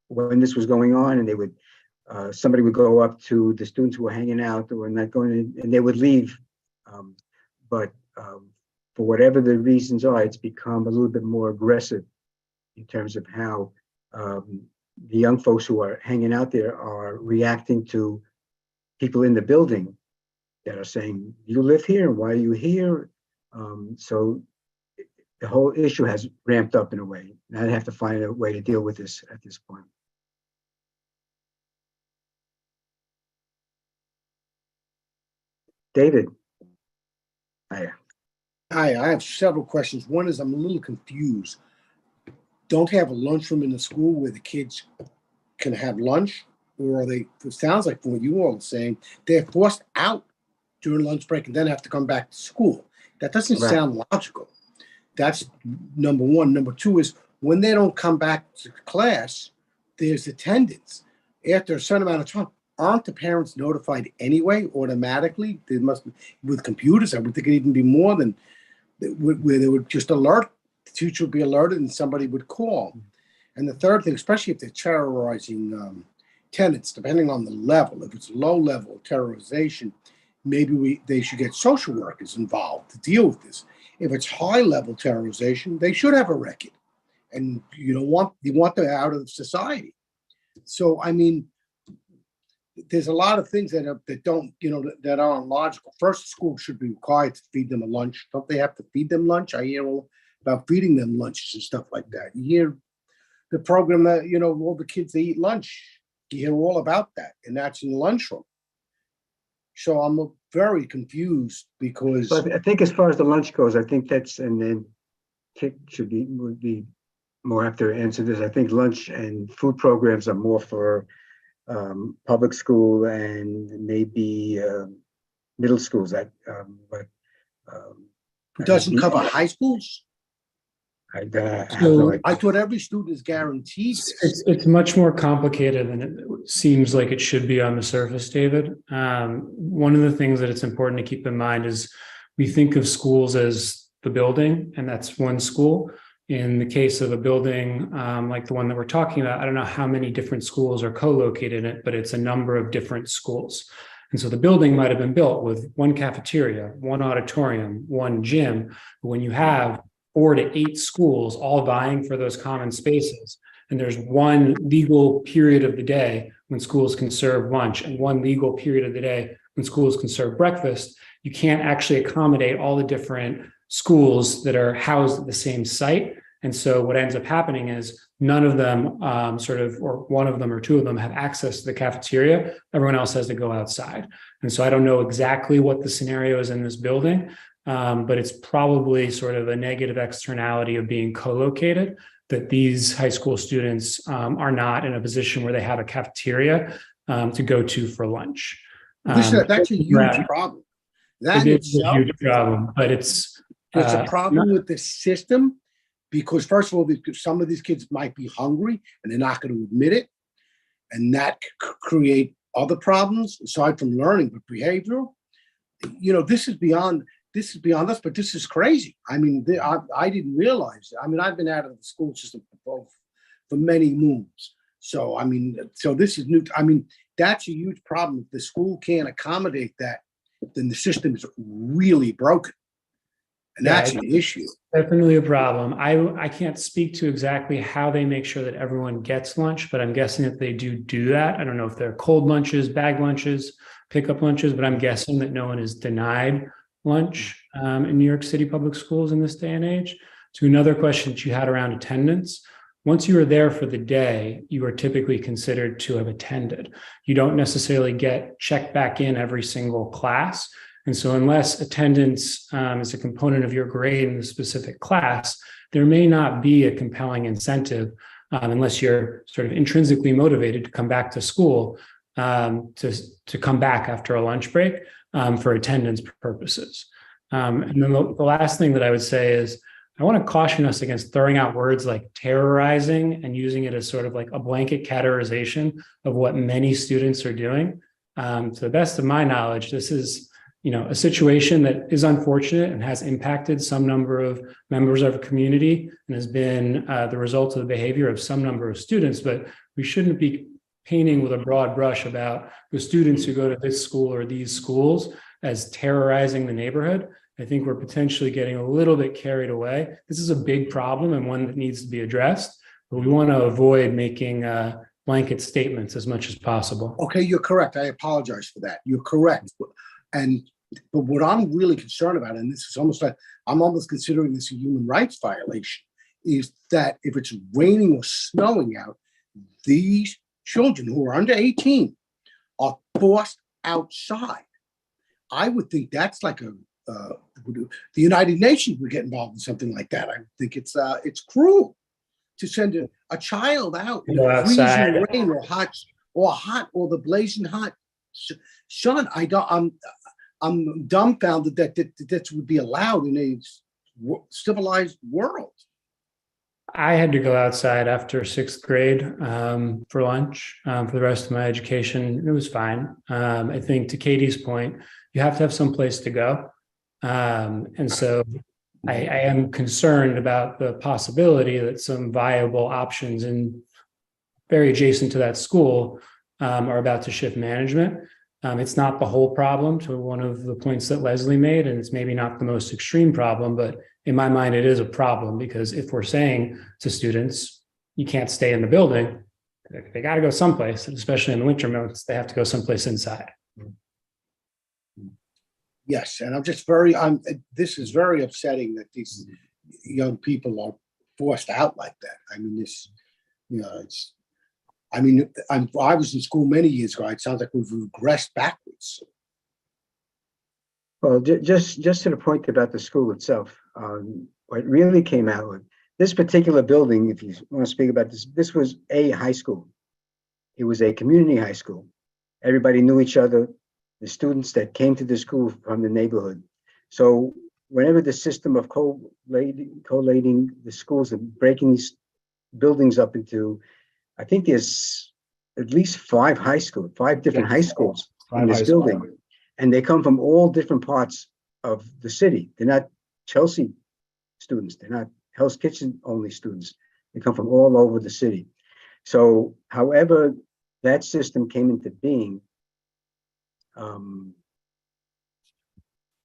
when this was going on, and they would somebody would go up to the students who were hanging out or not going in, and they would leave. But for whatever the reasons are, it's become a little bit more aggressive in terms of how the young folks who are hanging out there are reacting to people in the building that are saying, "You live here, why are you here?" So the whole issue has ramped up in a way. And I'd have to find a way to deal with this at this point. David. Hi, I have several questions. One is, I'm a little confused. Don't have a lunchroom in the school where the kids can have lunch? Or are they, it sounds like from what you all are saying, they're forced out during lunch break and then have to come back to school. That doesn't sound logical. That's number one. Number two is, when they don't come back to class, there's attendance. After a certain amount of time, aren't the parents notified anyway, automatically? They must be, with computers, I would think it'd even be more than, where they would just alert, the teacher would be alerted and somebody would call. And the third thing, especially if they're terrorizing tenants, depending on the level, if it's low level terrorization, maybe they should get social workers involved to deal with this. If it's high level terrorization, they should have a record. And you want them out of society. So, I mean, there's a lot of things that aren't logical. First, school should be required to feed them a lunch. Don't they have to feed them lunch? I hear all about feeding them lunches and stuff like that. You hear the program that, all the kids, they eat lunch. You hear all about that, and that's in the lunchroom. So I'm very confused because. But I think as far as the lunch goes, I think that's, and then Kit would be more apt to answer this. I think lunch and food programs are more for public school and maybe middle schools. But doesn't cover high schools. I thought every student is guaranteed. It's much more complicated than it seems like it should be on the surface, David. One of the things that it's important to keep in mind is we think of schools as the building, and that's one school. In the case of a building like the one that we're talking about, I don't know how many different schools are co-located in it, but it's a number of different schools. And so the building might have been built with one cafeteria, one auditorium, one gym. But when you have 4 to 8 schools all vying for those common spaces, and there's one legal period of the day when schools can serve lunch and one legal period of the day when schools can serve breakfast, you can't actually accommodate all the different schools that are housed at the same site. And so what ends up happening is none of them or one of them or two of them have access to the cafeteria. Everyone else has to go outside. And so I don't know exactly what the scenario is in this building, but it's probably sort of a negative externality of being co-located, that these high school students are not in a position where they have a cafeteria to go to for lunch. That's a huge problem. That is a huge problem, but it's a problem with the system, because first of all, some of these kids might be hungry and they're not going to admit it, and that could create other problems aside from learning, but behavioral, this is beyond us, but this is crazy. I mean, I didn't realize. I mean, I've been out of the school system for many moons. So, I mean, this is new. I mean, that's a huge problem. If the school can't accommodate that, then the system is really broken. And that's an issue. Definitely a problem. I can't speak to exactly how they make sure that everyone gets lunch, but I'm guessing that they do that. I don't know if they're cold lunches, bag lunches, pickup lunches, but I'm guessing that no one is denied lunch in New York City public schools in this day and age. To another question that you had around attendance, once you are there for the day, you are typically considered to have attended. You don't necessarily get checked back in every single class. And so unless attendance is a component of your grade in the specific class, there may not be a compelling incentive unless you're sort of intrinsically motivated to come back to school to come back after a lunch break for attendance purposes. And then the last thing that I would say is I want to caution us against throwing out words like terrorizing and using it as sort of like a blanket categorization of what many students are doing. To the best of my knowledge, this is a situation that is unfortunate and has impacted some number of members of a community and has been the result of the behavior of some number of students, but we shouldn't be painting with a broad brush about the students who go to this school or these schools as terrorizing the neighborhood. I think we're potentially getting a little bit carried away. This is a big problem and one that needs to be addressed, but we want to avoid making blanket statements as much as possible. Okay, you're correct. I apologize for that. You're correct. But what I'm really concerned about, and this is almost like I'm almost considering this a human rights violation, is that if it's raining or snowing out, these children who are under 18 are forced outside. I would think that's like the United Nations would get involved in something like that. I think it's cruel to send a child out in freezing rain or the blazing hot sun. I'm dumbfounded that would be allowed in a civilized world. I had to go outside after sixth grade for lunch for the rest of my education. It was fine. I think to Katie's point, you have to have some place to go. And so I am concerned about the possibility that some viable options very adjacent to that school are about to shift management. It's not the whole problem, to one of the points that Leslie made, and it's maybe not the most extreme problem, but in my mind, it is a problem because if we're saying to students, you can't stay in the building, they got to go someplace, and especially in the winter months, they have to go someplace inside. Yes, and this is very upsetting that these young people are forced out like that. I mean, I was in school many years ago. It sounds like we've regressed backwards. Well, just to the point about the school itself, what really came out with this particular building, if you want to speak about this was a high school. It was a community high school. Everybody knew each other, the students that came to the school from the neighborhood. So whenever the system of collating the schools and breaking these buildings up into, I think there's at least five different high schools in this building. And they come from all different parts of the city. They're not Chelsea students. They're not Hell's Kitchen only students. They come from all over the city. So however that system came into being,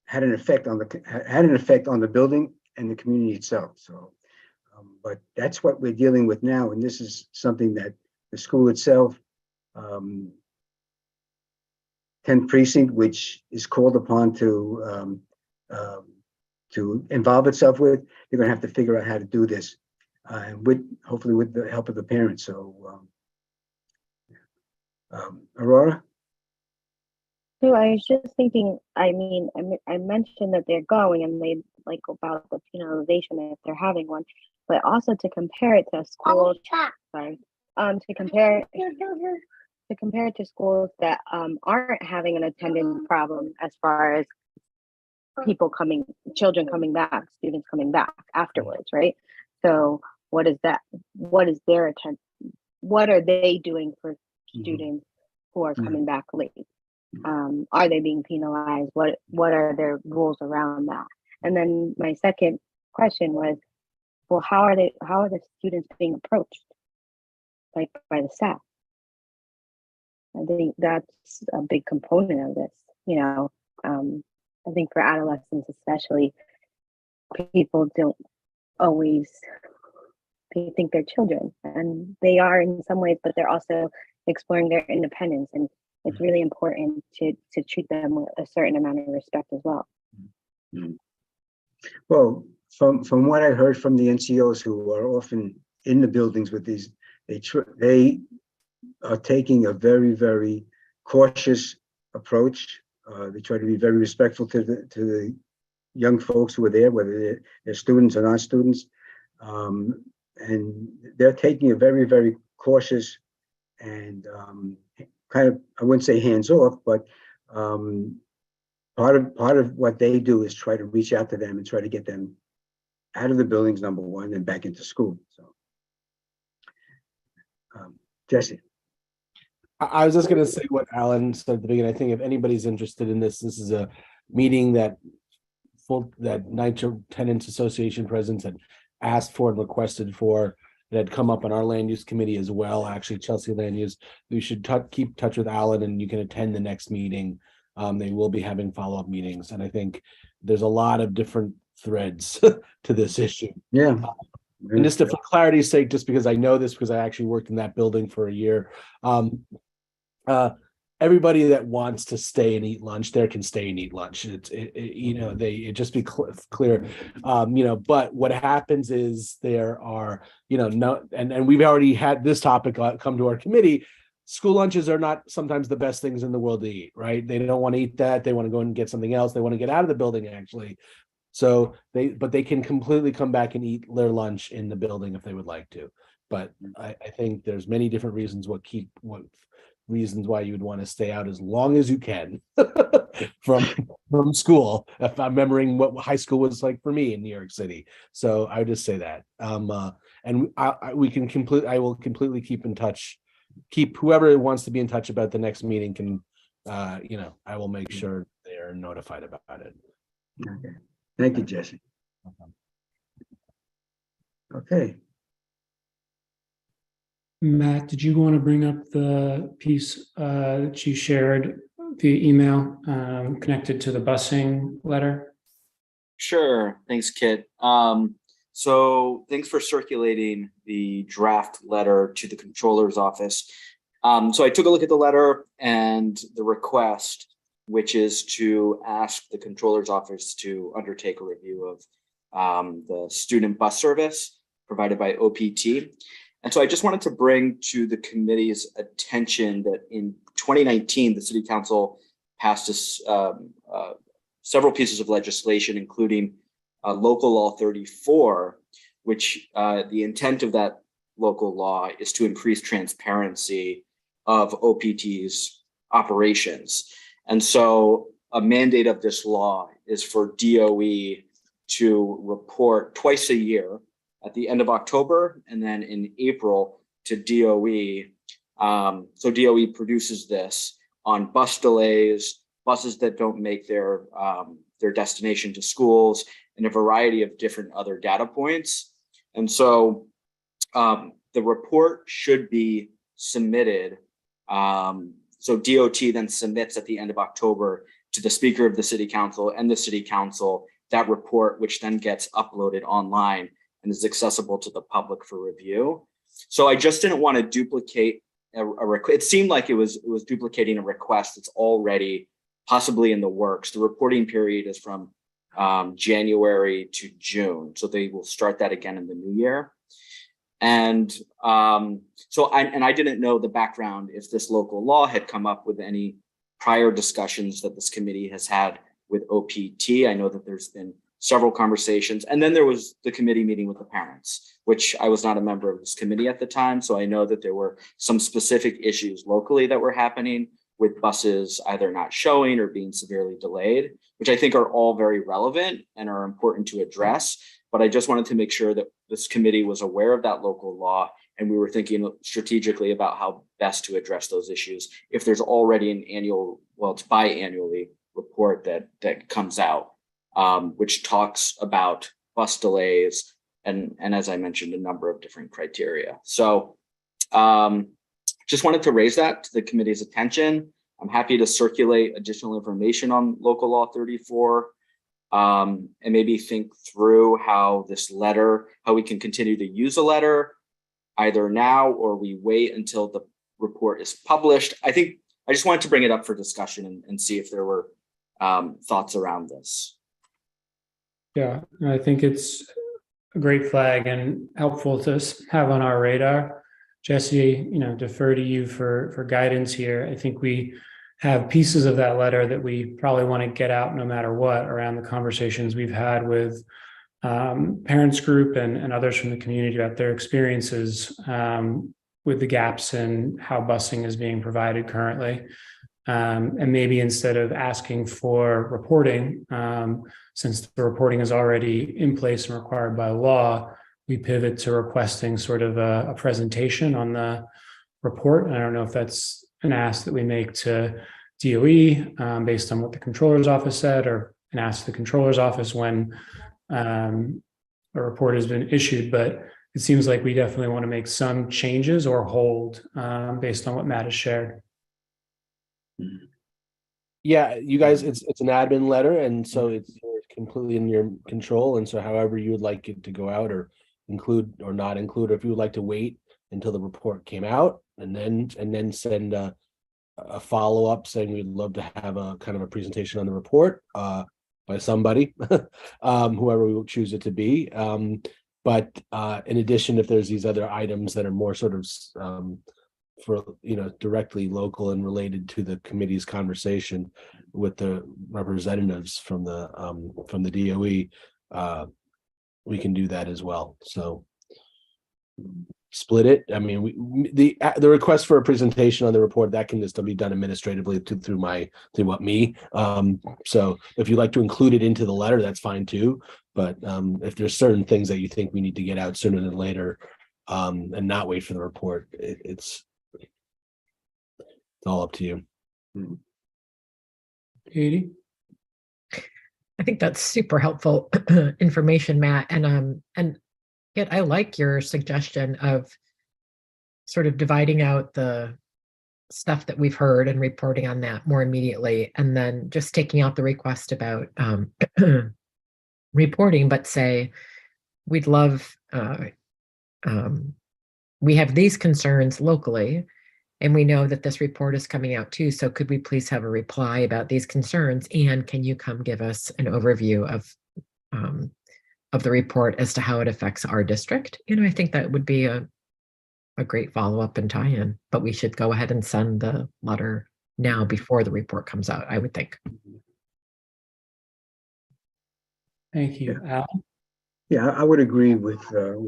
had an effect on the building and the community itself. So, but that's what we're dealing with now, and this is something that the school itself, 10th precinct, which is called upon to involve itself with. They're going to have to figure out how to do this, and hopefully with the help of the parents. So, Aurora. So I was just thinking, I mean, I mentioned that they're going and they like about the penalization if they're having one, but also to compare it to schools, to compare it to schools that aren't having an attendance problem as far as children coming back, students coming back afterwards, right? So what is that? What is their attendance? What are they doing for students who are coming back late? Are they being penalized? What are their rules around that? And then my second question was, well, how are the students being approached, like by the staff? I think that's a big component of this. I think for adolescents especially, people don't always, they think they're children, and they are in some ways, but they're also exploring their independence, and it's really important to treat them with a certain amount of respect as well. Well, from what I heard from the NCOs who are often in the buildings with these, they are taking a very, very cautious approach. They try to be very respectful to the young folks who are there, whether they're students or not students. And they're taking a very, very cautious and kind of, I wouldn't say hands off, but part of what they do is try to reach out to them and try to get them out of the buildings, number one, and back into school. So, Jesse. I was just going to say what Alan said at the beginning. I think if anybody's interested in this is a meeting that Nitro Tenants Association presidents had asked for and requested for. It had come up on our land use committee as well. Actually, Chelsea Land Use. We should keep touch with Alan, and you can attend the next meeting. They will be having follow-up meetings, and I think there's a lot of different threads to this issue. Yeah. And just for clarity's sake, just because I know this because I actually worked in that building for a year. Everybody that wants to stay and eat lunch there can stay and eat lunch. It just be clear, but what happens is there are, and we've already had this topic come to our committee. School lunches are not sometimes the best things in the world to eat, right? They don't want to eat that. They want to go and get something else. They want to get out of the building actually. So they can completely come back and eat their lunch in the building if they would like to. But I think there's many different reasons reasons why you would want to stay out as long as you can from school. If I'm remembering what high school was like for me in New York City. So I would just say that. And I will completely keep in touch. Keep whoever wants to be in touch about the next meeting can, I will make sure they are notified about it. Okay. Thank you, Jesse. Okay. Matt, did you want to bring up the piece that you shared via email connected to the busing letter? Sure. Thanks, Kit. So thanks for circulating the draft letter to the controller's office. So I took a look at the letter and the request, which is to ask the controller's office to undertake a review of the student bus service provided by OPT. And so I just wanted to bring to the committee's attention that in 2019, the City Council passed several pieces of legislation, including Local Law 34, which the intent of that local law is to increase transparency of OPT's operations. And so a mandate of this law is for DOE to report twice a year at the end of October and then in April to DOE. So DOE produces this on bus delays, buses that don't make their destination to schools, and a variety of different other data points. And so the report should be submitted. So DOT then submits at the end of October to the Speaker of the City Council and the City Council that report, which then gets uploaded online and is accessible to the public for review. So I just didn't want to duplicate a request. It seemed like it was duplicating a request that's already possibly in the works. The reporting period is from January to June. So they will start that again in the new year. And I didn't know the background if this local law had come up with any prior discussions that this committee has had with OPT. I know that there's been several conversations. And then there was the committee meeting with the parents, which I was not a member of this committee at the time. So I know that there were some specific issues locally that were happening with buses either not showing or being severely delayed, which I think are all very relevant and are important to address. But I just wanted to make sure that this committee was aware of that local law and we were thinking strategically about how best to address those issues. If there's already an annual, well, it's biannually report that comes out, which talks about bus delays and as I mentioned, a number of different criteria. So just wanted to raise that to the committee's attention. I'm happy to circulate additional information on local law 34 and maybe think through how this letter, how we can continue to use a letter either now or we wait until the report is published. I think I just wanted to bring it up for discussion and see if there were thoughts around this. Yeah, I think it's a great flag and helpful to have on our radar. Jesse, defer to you for guidance here. I think we have pieces of that letter that we probably want to get out no matter what around the conversations we've had with parents group and others from the community about their experiences with the gaps in how busing is being provided currently. And maybe instead of asking for reporting, since the reporting is already in place and required by law, we pivot to requesting sort of a presentation on the report. And I don't know if that's an ask that we make to DOE based on what the controller's office said, or an ask to the controller's office when a report has been issued. But it seems like we definitely want to make some changes or hold based on what Matt has shared. Yeah, you guys, it's an admin letter, and so it's completely in your control. And so however you would like it to go out, or include or not include, or if you would like to wait until the report came out and then send a follow-up saying we'd love to have a kind of a presentation on the report by somebody, whoever we will choose it to be. But in addition, if there's these other items that are more sort of for directly local and related to the committee's conversation with the representatives from the DOE, we can do that as well. So split it. I mean, the request for a presentation on the report that can just be done administratively through me. So if you'd like to include it into the letter, that's fine too. But if there's certain things that you think we need to get out sooner than later, and not wait for the report, it's all up to you. Katie? I think that's super helpful information, Matt. And yet I like your suggestion of sort of dividing out the stuff that we've heard and reporting on that more immediately, and then just taking out the request about reporting, but say, we'd love, we have these concerns locally, and we know that this report is coming out too. So could we please have a reply about these concerns? And can you come give us an overview of the report as to how it affects our district? I think that would be a great follow-up and tie-in, but we should go ahead and send the letter now before the report comes out, I would think. Thank you. Al? Yeah, I would agree with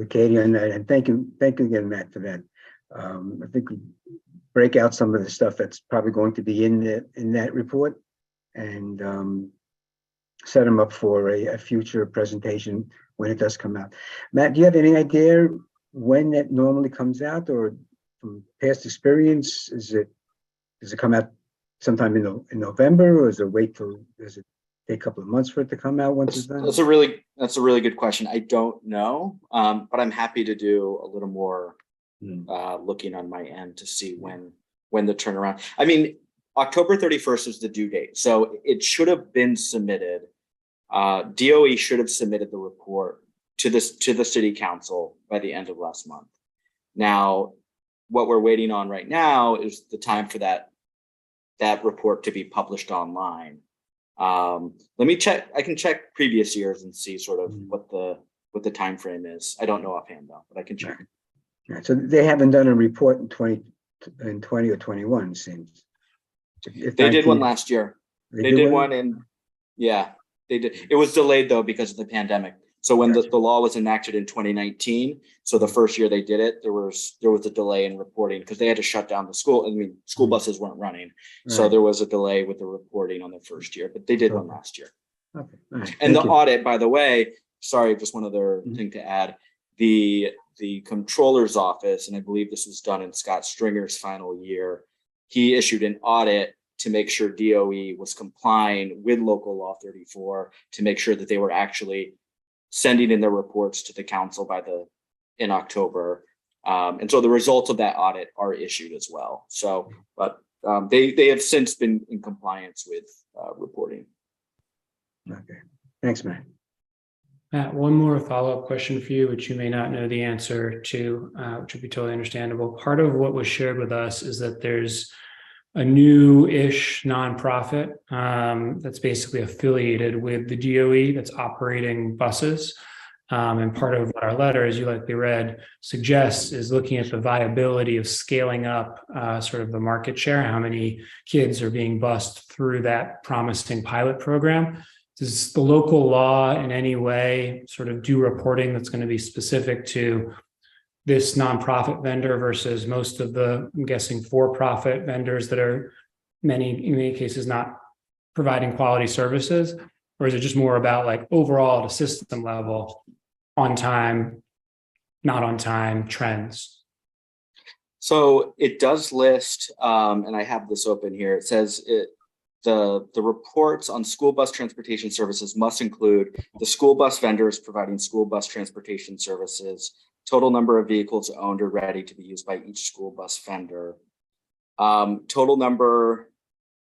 Katie on that, and thank you again, Matt, for that. I think we break out some of the stuff that's probably going to be in that report, and set them up for a future presentation when it does come out. Matt, do you have any idea when that normally comes out, or from past experience, does it come out sometime in November, or does it take a couple of months for it to come out once it's done? That's a really good question. I don't know, but I'm happy to do a little more looking on my end to see when the turnaround. I mean, October 31st is the due date, so it should have been submitted. DOE should have submitted the report to the city council by the end of last month. Now, what we're waiting on right now is the time for that report to be published online. Let me check. I can check previous years and see sort of what the time frame is. I don't know offhand though, but I can check. Right. So they haven't done a report in 20 or 21, it seems. They did one last year. They did one, and yeah, they did. It was delayed though because of the pandemic. So when the law was enacted in 2019, so the first year they did it, there was a delay in reporting because they had to shut down the school. I mean, school buses weren't running, so there was a delay with the reporting on the first year. But they did one last year. Okay. All right. And the audit, by the way, sorry, just one other thing to add. The the controller's office, and I believe this was done in Scott Stringer's final year, he issued an audit to make sure DOE was complying with local law 34 to make sure that they were actually sending in their reports to the council in October. And so the results of that audit are issued as well. So, but they have since been in compliance with reporting. Okay, thanks, Matt. Matt, one more follow-up question for you, which you may not know the answer to, which would be totally understandable. Part of what was shared with us is that there's a new-ish nonprofit that's basically affiliated with the DOE that's operating buses. And part of what our letter, as you likely read, suggests is looking at the viability of scaling up sort of the market share, how many kids are being bused through that promising pilot program. Does the local law in any way sort of do reporting that's going to be specific to this nonprofit vendor versus most of the, I'm guessing, for-profit vendors that are in many cases not providing quality services? Or is it just more about like overall at a system level, on time, not on time trends? So it does list, and I have this open here. It says the reports on school bus transportation services must include the school bus vendors providing school bus transportation services, total number of vehicles owned or ready to be used by each school bus vendor. Total number,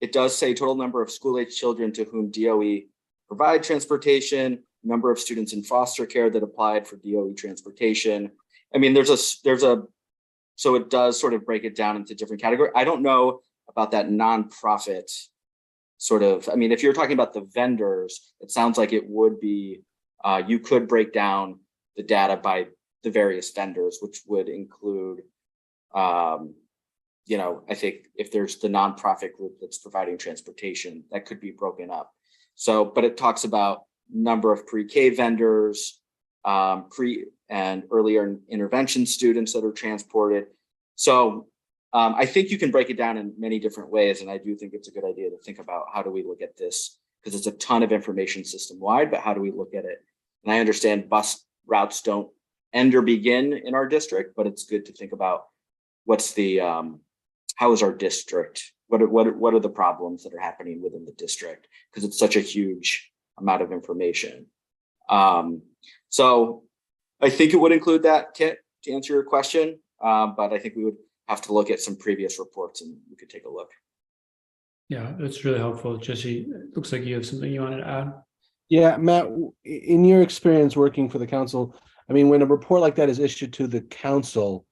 it does say total number of school-age children to whom DOE provide transportation, number of students in foster care that applied for DOE transportation. I mean, so it does sort of break it down into different categories. I don't know about that nonprofit sort of, I mean, if you're talking about the vendors, it sounds like it would be, you could break down the data by the various vendors, which would include, I think if there's the nonprofit group that's providing transportation, that could be broken up. So, but it talks about number of pre-K vendors, pre and earlier intervention students that are transported. So I think you can break it down in many different ways. And I do think it's a good idea to think about how do we look at this, because it's a ton of information system wide, but how do we look at it? And I understand bus routes don't end or begin in our district, but it's good to think about what's the, how is our district? What are the problems that are happening within the district? Because it's such a huge amount of information. So I think it would include that, Kit, to answer your question. But I think we would have to look at some previous reports and we could take a look. Yeah, that's really helpful. Jesse, it looks like you have something you wanted to add. Yeah, Matt, in your experience working for the council, I mean, when a report like that is issued to the council,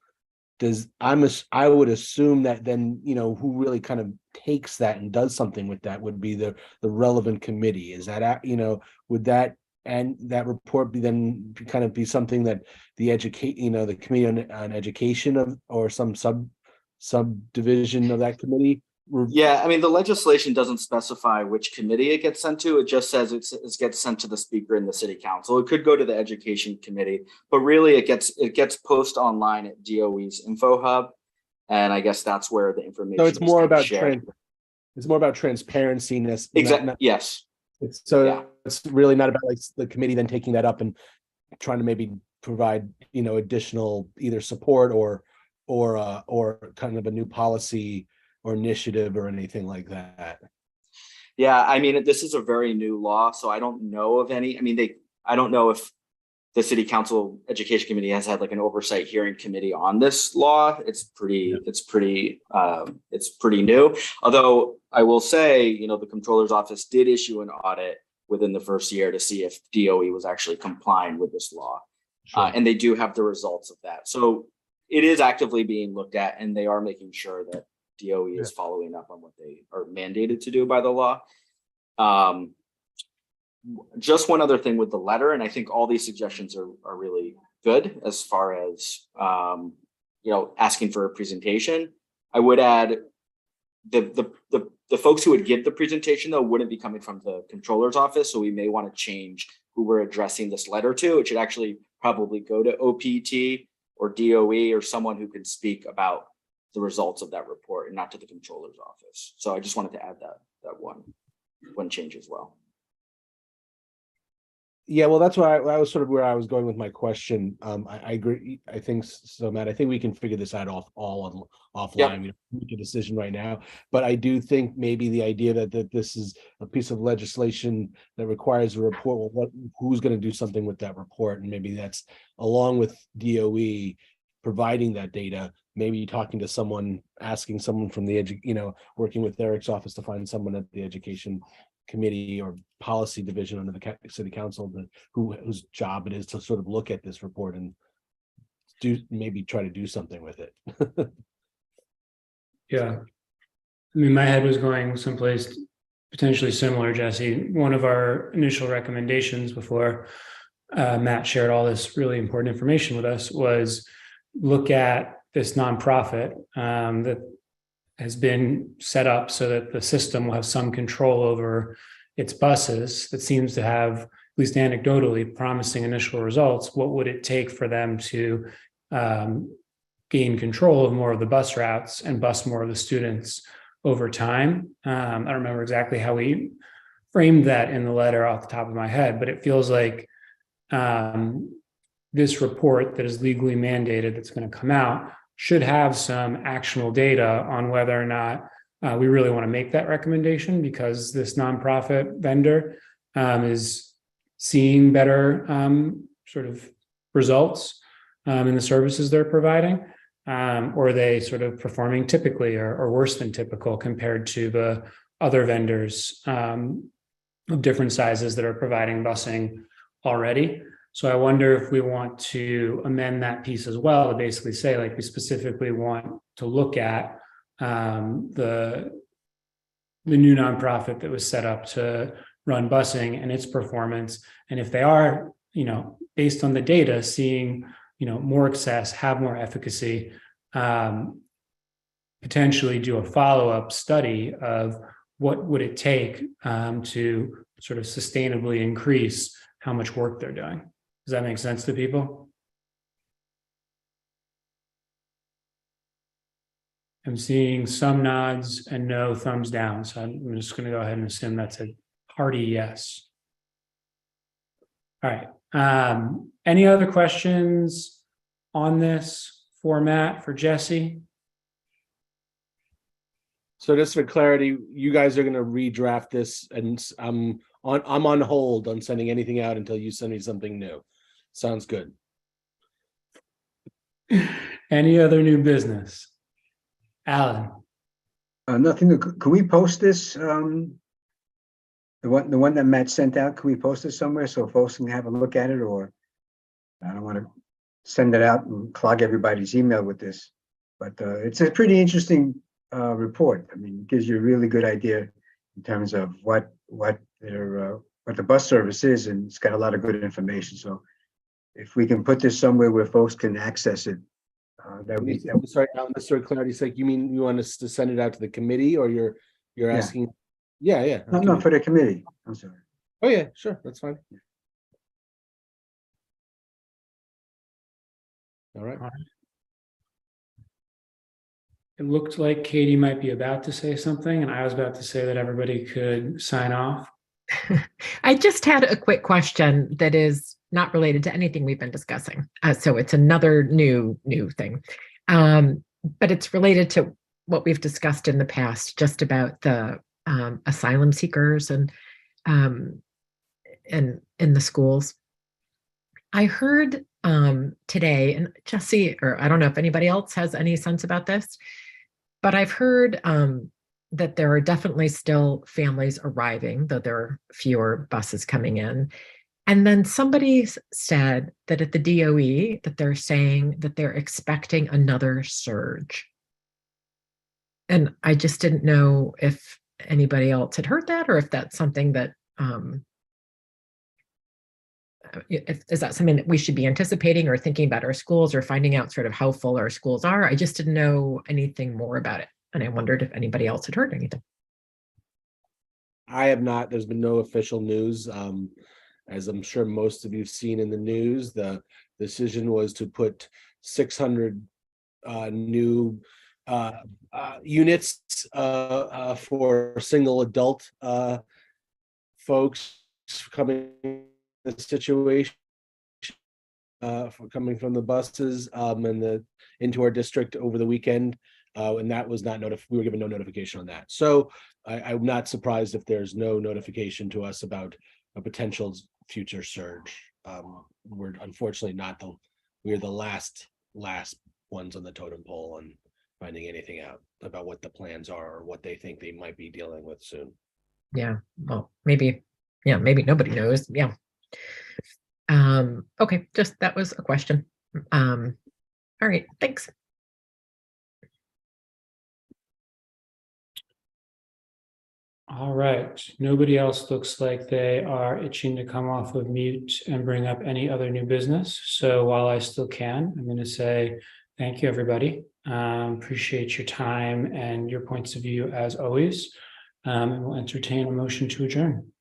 I would assume that then, who really kind of takes that and does something with that would be the relevant committee. Is that, would that, and that report be then kind of be something that the the committee on education or some subdivision of that committee? Yeah, I mean, the legislation doesn't specify which committee it gets sent to. It just says it gets sent to the speaker in the city council. It could go to the education committee, but really it gets posted online at DOE's info hub. And I guess that's where the information So it's more about shared. It's more about transparency. Exactly. Yes. It's really not about like the committee then taking that up and trying to maybe provide, additional either support or kind of a new policy or initiative or anything like that. Yeah, I mean, this is a very new law, so I don't know of any. I mean, I don't know if the City Council Education Committee has had like an oversight hearing committee on this law. It's pretty new. Although I will say, the Comptroller's Office did issue an audit within the first year to see if DOE was actually complying with this law. Sure. And they do have the results of that. So it is actively being looked at, and they are making sure that DOE is following up on what they are mandated to do by the law. Just one other thing with the letter, and I think all these suggestions are really good as far as asking for a presentation. I would add the folks who would give the presentation though wouldn't be coming from the controller's office, so we may want to change who we're addressing this letter to. It should actually probably go to OPT or DOE or someone who can speak about the results of that report and not to the controller's office. So I just wanted to add that one change as well. Yeah, well, that's why that was sort of where I was going with my question. I agree. I think so, Matt. I think we can figure this out offline. Yep. We don't make a decision right now, but I do think maybe the idea that this is a piece of legislation that requires a report. Well, who's going to do something with that report, and maybe that's along with DOE providing that data. Maybe talking to someone, asking someone from the working with Eric's office to find someone at the education committee or policy division under the city council whose job it is to sort of look at this report and maybe try to do something with it. Yeah. I mean, my head was going someplace potentially similar, Jesse. One of our initial recommendations before Matt shared all this really important information with us was look at this nonprofit that has been set up so that the system will have some control over its buses. That seems to have, at least anecdotally, promising initial results. What would it take for them to gain control of more of the bus routes and bus more of the students over time? I don't remember exactly how we framed that in the letter off the top of my head, but it feels like this report that is legally mandated that's going to come out should have some actionable data on whether or not we really want to make that recommendation, because this nonprofit vendor is seeing better sort of results in the services they're providing, or are they sort of performing typically or worse than typical compared to the other vendors of different sizes that are providing busing already. So I wonder if we want to amend that piece as well to basically say, like, we specifically want to look at the new nonprofit that was set up to run busing and its performance. And if they are, based on the data, seeing, more access, have more efficacy, potentially do a follow-up study of what would it take to sort of sustainably increase how much work they're doing. Does that make sense to people? I'm seeing some nods and no thumbs down. So I'm just going to go ahead and assume that's a hearty yes. All right. Any other questions on this format for Jesse? So just for clarity, you guys are going to redraft this, and I'm on hold on sending anything out until you send me something new. Sounds good. Any other new business? Alan? Nothing. Can we post this? The one that Matt sent out, can we post it somewhere so folks can have a look at it? Or I don't want to send it out and clog everybody's email with this, but it's a pretty interesting report. I mean, it gives you a really good idea in terms of what the bus service is, and it's got a lot of good information. So if we can put this somewhere where folks can access it, that would be. Sorry, Alan, just for clarity's sake, you mean you want us to send it out to the committee, or you're asking? Yeah. No, for the committee. I'm sorry. Oh yeah, sure, that's fine. All right. It looked like Katie might be about to say something, and I was about to say that everybody could sign off. I just had a quick question that is not related to anything we've been discussing. So it's another new thing, but it's related to what we've discussed in the past, just about the asylum seekers and in the schools. I heard today, and Jesse, or I don't know if anybody else has any sense about this, but I've heard that there are definitely still families arriving, though there are fewer buses coming in. And then somebody said that at the DOE that they're saying that they're expecting another surge. And I just didn't know if anybody else had heard that, or if that's something that is that something that we should be anticipating or thinking about our schools, or finding out sort of how full our schools are. I just didn't know anything more about it, and I wondered if anybody else had heard anything. I have not. There's been no official news. As I'm sure most of you've seen in the news, the decision was to put 600 new units for single adult folks coming the situation for coming from the buses into our district over the weekend. And that was not we were given no notification on that. So I'm not surprised if there's no notification to us about a potential future surge. We're unfortunately we're the last ones on the totem pole on finding anything out about what the plans are or what they think they might be dealing with soon. Yeah, well, maybe nobody knows. Yeah. Okay, just that was a question. All right, thanks. All right, nobody else looks like they are itching to come off of mute and bring up any other new business. So while I still can, I'm going to say thank you, everybody. Appreciate your time and your points of view as always. And we'll entertain a motion to adjourn.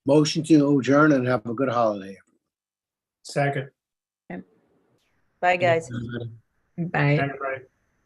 Motion to adjourn and have a good holiday. Second. Bye, guys. Bye. Everybody.